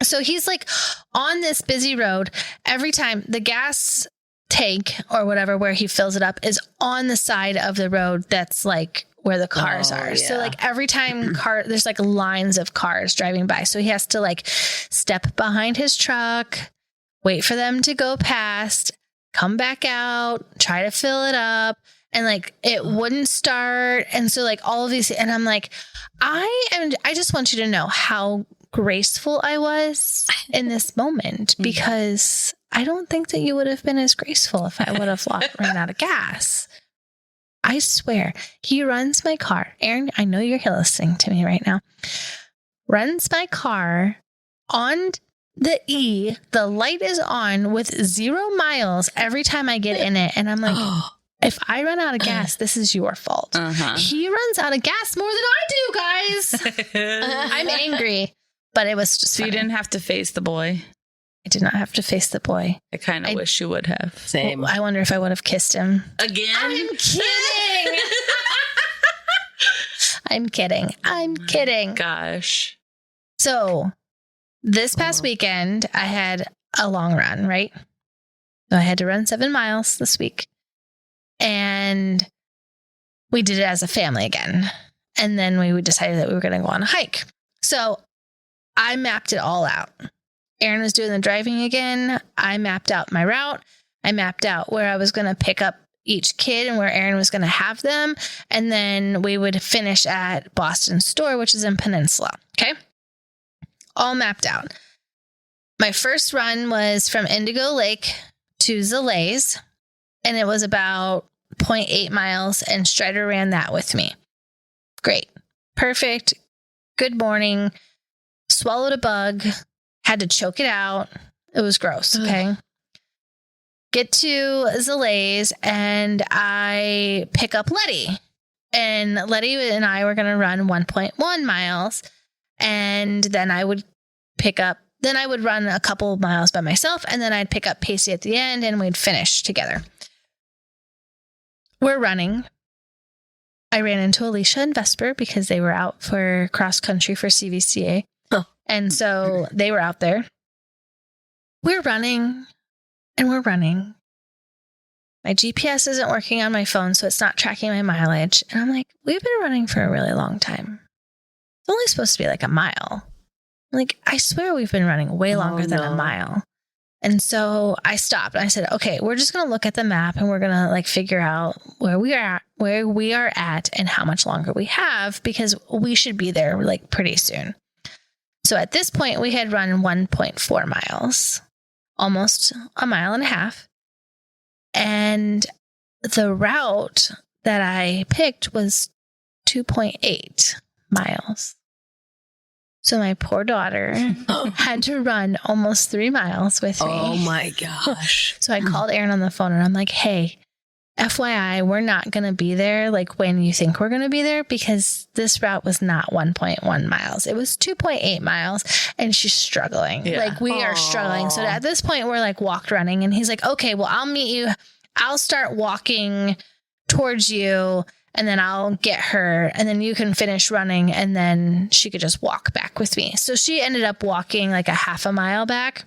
So he's like on this busy road. Every time the gas tank or whatever where he fills it up is on the side of the road that's like where the cars are. So like every time there's like lines of cars driving by. So he has to like step behind his truck, wait for them to go past, come back out, try to fill it up. And like it wouldn't start. And so like all of these, and I'm like, I just want you to know how graceful I was in this moment because I don't think that you would have been as graceful if I would have ran out of gas. I swear, he runs my car. Aaron, I know you're listening to me right now. Runs my car on the E. The light is on with 0 miles every time I get in it. And I'm like, if I run out of gas, this is your fault. He runs out of gas more than I do, guys. I'm angry, but it was just So you funny. didn't have to face the boy? I did not have to face the boy. I kind of wish you would have. Same. I wonder if I would have kissed him. Again? I'm kidding. I'm kidding. Gosh. So this past weekend, I had a long run, right? So I had to run 7 miles this week. And we did it as a family again. And then we decided that we were going to go on a hike. So I mapped it all out. Aaron was doing the driving again. I mapped out my route. I mapped out where I was going to pick up each kid and where Aaron was going to have them. And then we would finish at Boston Store, which is in Peninsula. Okay. All mapped out. My first run was from Indigo Lake to Zalays, and it was about 0.8 miles, and Strider ran that with me. Great. Perfect. Good morning. Swallowed a bug. Had to choke it out. It was gross. Okay. Get to Zalays and I pick up Letty. And Letty and I were going to run 1.1 miles. And then I would run a couple of miles by myself. And then I'd pick up Pacey at the end and we'd finish together. We're running. I ran into Alicia and Vesper because they were out for cross country for CVCA. And so they were out there. We're running and we're running. My GPS isn't working on my phone, so it's not tracking my mileage. And I'm like, we've been running for a really long time. It's only supposed to be like a mile. Like, I swear we've been running way longer than a mile. And so I stopped and I said, okay, we're just going to look at the map and we're going to like figure out where we are at and how much longer we have because we should be there like pretty soon. So at this point, we had run 1.4 miles, almost a mile and a half. And the route that I picked was 2.8 miles. So my poor daughter had to run almost 3 miles with me. Oh my gosh. So I called Aaron on the phone and I'm like, hey, FYI, we're not going to be there like when you think we're going to be there, because this route was not 1.1 miles. It was 2.8 miles and she's struggling. Yeah. Like we are struggling. So at this point we're like walked running and he's like, okay, well, I'll meet you. I'll start walking towards you and then I'll get her and then you can finish running and then she could just walk back with me. So she ended up walking like a half a mile back.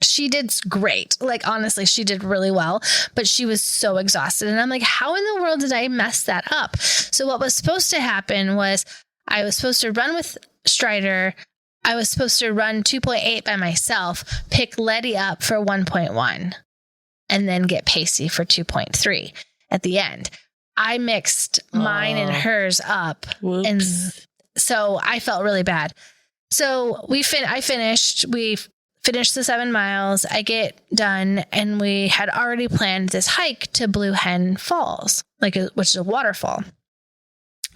She did great. Like, honestly, she did really well, but she was so exhausted. And I'm like, how in the world did I mess that up? So what was supposed to happen was I was supposed to run with Strider. I was supposed to run 2.8 by myself, pick Letty up for 1.1, and then get Pacey for 2.3 at the end. I mixed mine and hers up. Whoops. And so I felt really bad. So we finished the 7 miles. I get done and we had already planned this hike to Blue Hen Falls, which is a waterfall.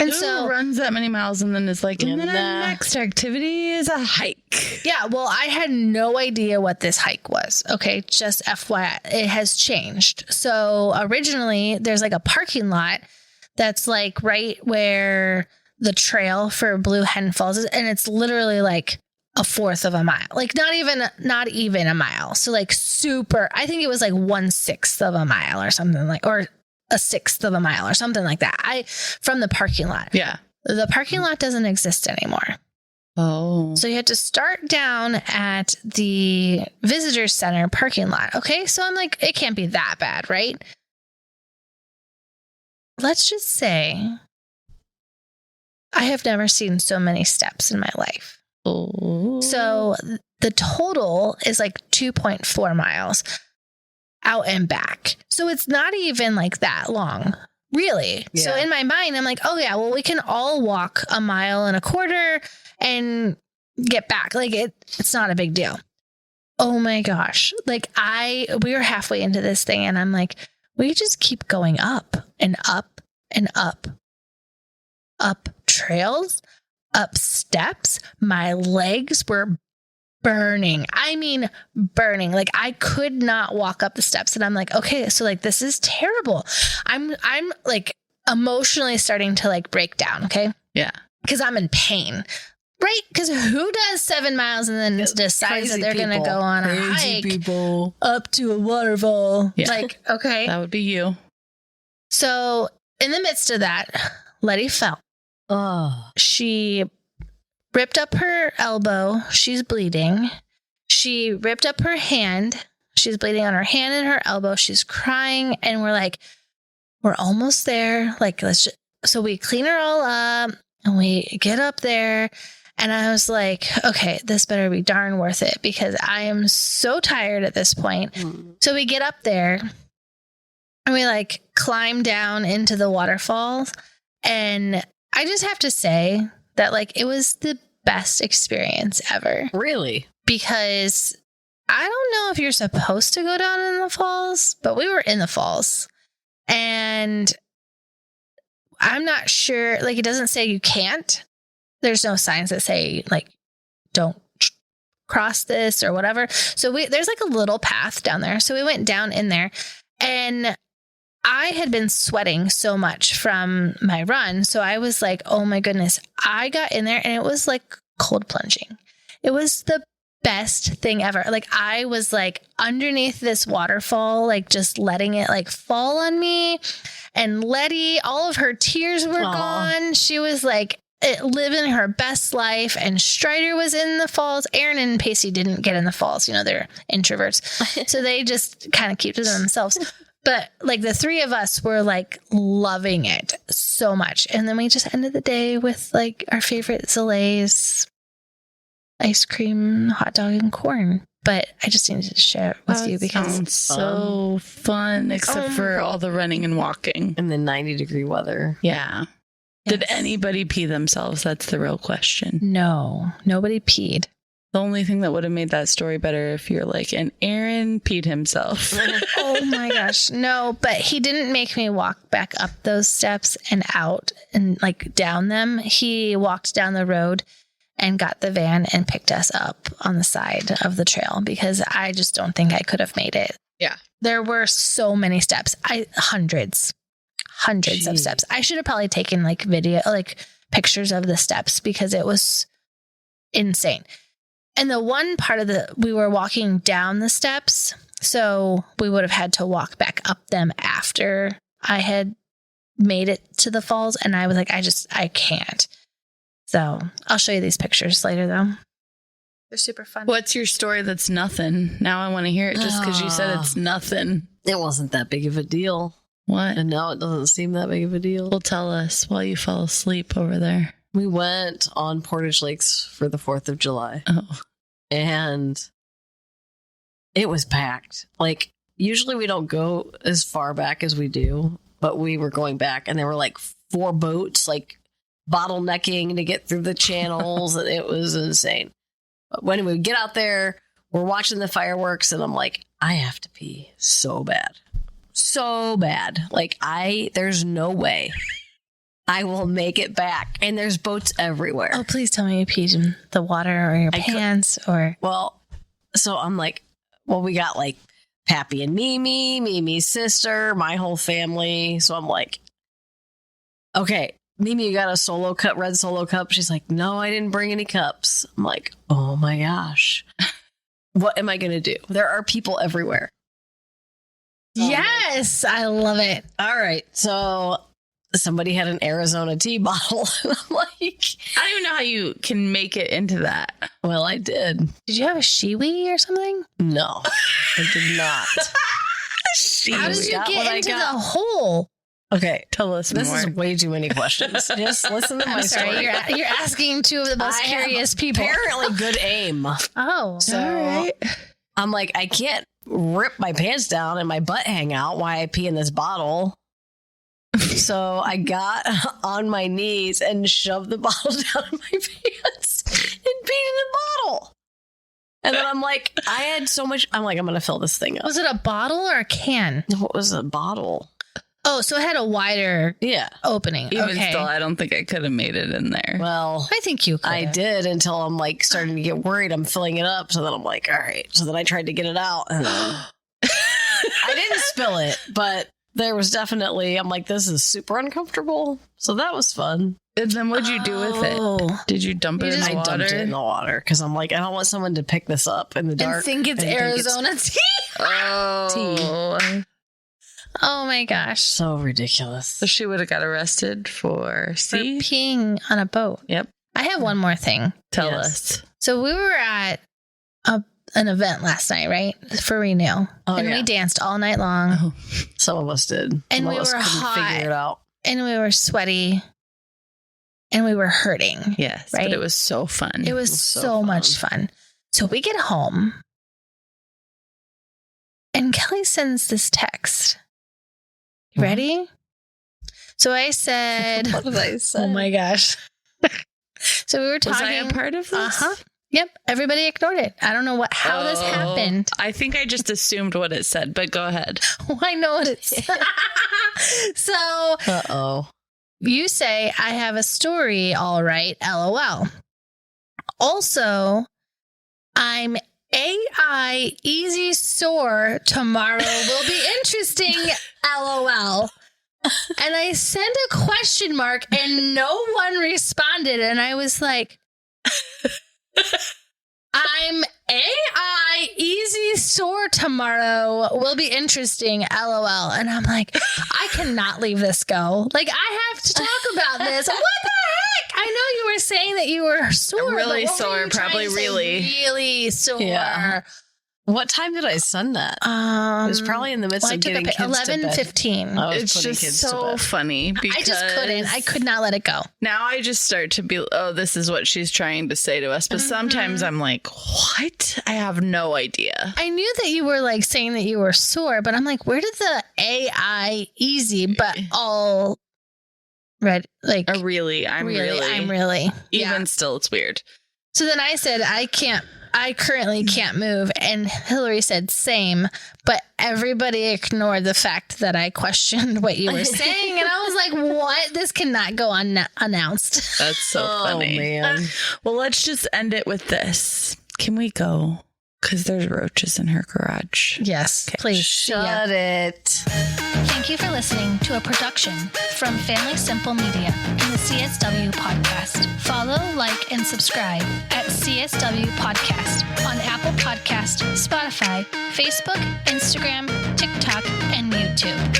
And Who so runs that many miles and then is like, and then our next activity is a hike. yeah, well, I had no idea what this hike was. Okay. Just FYI, it has changed. So originally there's like a parking lot that's like right where the trail for Blue Hen Falls is. And it's literally like a fourth of a mile, like not even a mile. So like super, I think it was like 1/6 of a mile or something like, or a 1/6 of a mile or something like that. From the parking lot. Yeah. The parking lot doesn't exist anymore. Oh. So you had to start down at the visitor center parking lot. Okay. So I'm like, it can't be that bad, right? Let's just say I have never seen so many steps in my life. Oh. So the total is like 2.4 miles out and back. So it's not even like that long, really. Yeah. So in my mind, I'm like, oh yeah, well, we can all walk 1.25 miles and get back. Like it's not a big deal. Oh my gosh. Like we were halfway into this thing and I'm like, we just keep going up and up and up trails, up steps. My legs were burning. I mean, burning. Like I could not walk up the steps and I'm like, okay, so like, this is terrible. I'm like emotionally starting to like break down. Okay. Yeah. Cause I'm in pain, right? Cause who does 7 miles and then decides that they're going to go on a hike up to a waterfall? Yeah. Like, okay. That would be you. So in the midst of that, Letty fell. Oh. She ripped up her elbow. She's bleeding. She ripped up her hand. She's bleeding on her hand and her elbow. She's crying. And we're like, we're almost there. Like, so we clean her all up and we get up there. And I was like, okay, this better be darn worth it because I am so tired at this point. So we get up there and we like climb down into the waterfalls. And I just have to say that like it was the best experience ever. Really? Because I don't know if you're supposed to go down in the falls, but we were in the falls. And I'm not sure, like it doesn't say you can't. There's no signs that say like don't cross this or whatever. So there's like a little path down there. So we went down in there and I had been sweating so much from my run. So I was like, oh my goodness. I got in there and it was like cold plunging. It was the best thing ever. Like I was like underneath this waterfall, like just letting it like fall on me. And Letty, all of her tears were gone. She was like living her best life. And Strider was in the falls. Aaron and Pacey didn't get in the falls. You know, they're introverts. So they just kind of keep to themselves. But like the three of us were like loving it so much. And then we just ended the day with like our favorite Zalays, ice cream, hot dog, and corn. But I just needed to share it with you because it's so fun, except for all the running and walking. And the 90-degree weather. Yeah. Did anybody pee themselves? That's the real question. No, nobody peed. The only thing that would have made that story better if you're like, and Aaron peed himself. Oh my gosh. No, but he didn't make me walk back up those steps and out and like down them. He walked down the road and got the van and picked us up on the side of the trail because I just don't think I could have made it. Yeah. There were so many steps. Hundreds of steps. I should have probably taken like pictures of the steps because it was insane. And the one part of we were walking down the steps, so we would have had to walk back up them after I had made it to the falls. And I was like, I can't. So I'll show you these pictures later, though. They're super fun. What's your story that's nothing? Now I want to hear it just because you said it's nothing. It wasn't that big of a deal. What? And now it doesn't seem that big of a deal. Well, tell us while you fell asleep over there. We went on Portage Lakes for the 4th of July. Oh. And it was packed. Like, usually we don't go as far back as we do, but we were going back and there were like 4 boats, like bottlenecking to get through the channels. And it was insane. But when we get out there, we're watching the fireworks and I'm like, I have to pee so bad. So bad. Like, there's no way I will make it back. And there's boats everywhere. Oh, please tell me you peed in the water or your pants or... Well, so I'm like, we got like Pappy and Mimi's sister, my whole family. So I'm like, okay, Mimi, you got a red solo cup? She's like, no, I didn't bring any cups. I'm like, oh my gosh. What am I going to do? There are people everywhere. Yes, I love it. All right. So somebody had an Arizona tea bottle. And I'm like, I don't even know how you can make it into that. well, I did. Did you have a shiwi or something? No, I did not. How did you got what I get into the got. hole? Okay. Tell us This more. is way too many questions. Just listen to my I'm sorry, story. you're asking two of the most I have curious people. Apparently good aim. Oh, So All right. I'm like, I can't rip my pants down and my butt hang out while I pee in this bottle. So I got on my knees and shoved the bottle down in my pants and peed in the bottle. And then I'm like, I'm going to fill this thing up. was it a bottle or a can? What was a bottle? Oh, so it had a wider Yeah. opening. Even okay. still, I don't think I could have made it in there. Well, I think you could. I did until I'm like starting to get worried. I'm filling it up. So then I'm like, all right. So then I tried to get it out. And I didn't spill it, but there was definitely, I'm like, this is super uncomfortable. So that was fun. And then what'd you do with it? Oh. Did you dump it in the I water? dumped it in the water because I'm like, I don't want someone to pick this up in the dark. And think it's and Arizona tea. Oh. Oh my gosh. so ridiculous. So she would have got arrested for For C? peeing on a boat. Yep. I have one more thing. Tell Yes. us. So we were at an event last night, right? For Renew. Oh, and yeah. we danced all night long. Oh. Some of us did. And Some we of us were couldn't hot. figure it out. And we were sweaty. And we were hurting. Yes. Right? But it was so fun. It was was so so fun. much fun. So we get home. And Kelly sends this text. You ready? So I said, What did I say? oh my gosh. So we were Was talking. I a part of this? Uh-huh. Yep. Everybody ignored it. I don't know how this Oh. happened. I think I just assumed what it said, but go ahead. I know what it said. So Uh-oh. you say, I have a story, all right, LOL. Also, I'm AI easy sore tomorrow will be interesting, LOL. And I sent a question mark and no one responded. And I was like, I'm AI easy sore tomorrow will be interesting, LOL. And I'm like, I cannot leave this go. Like, I have to talk about this. What the heck? I know you were saying that you were sore. Really but what were sore, you trying probably to say? Really sore. Yeah. What time did I send that? It was probably in the midst well, I of took getting a kids to bed. 11:15. I was It's putting just kids to so bed. funny because I just couldn't. I could not let it go. Now I just start to be, oh, this is what she's trying to say to us. But sometimes I'm like, what? I have no idea. I knew that you were like saying that you were sore, but I'm like, where did the AI easy but all red like I'm really. I'm really Even yeah. still, it's weird. So then I said, I can't I currently can't move. And Hillary said, same. But everybody ignored the fact that I questioned what you were saying. And I was like, what? This cannot go unannounced. That's so funny. man. Well, let's just end it with this. Can we go? Because there's roaches in her garage. Yes, please. Shut it. Thank you for listening to a production from Family Simple Media and the CSW Podcast. Follow, like, and subscribe at CSW Podcast on Apple Podcast, Spotify, Facebook, Instagram, TikTok, and YouTube.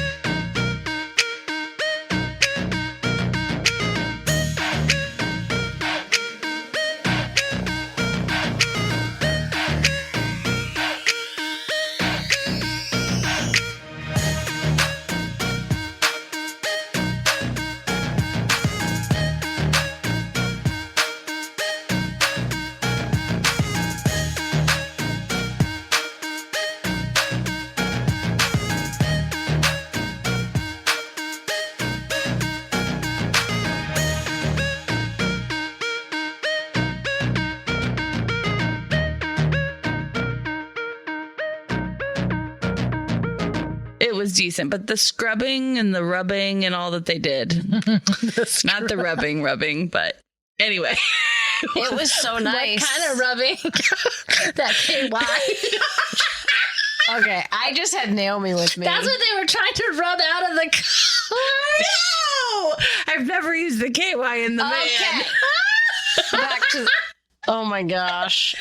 It was decent, but the scrubbing and the rubbing and all that they did. Not the rubbing, but anyway. It was so nice. What kind of rubbing? That KY. Okay, I just had Naomi with me. That's what they were trying to rub out of the car. No! I've never used the KY in the van. Okay. Back to. Oh my gosh.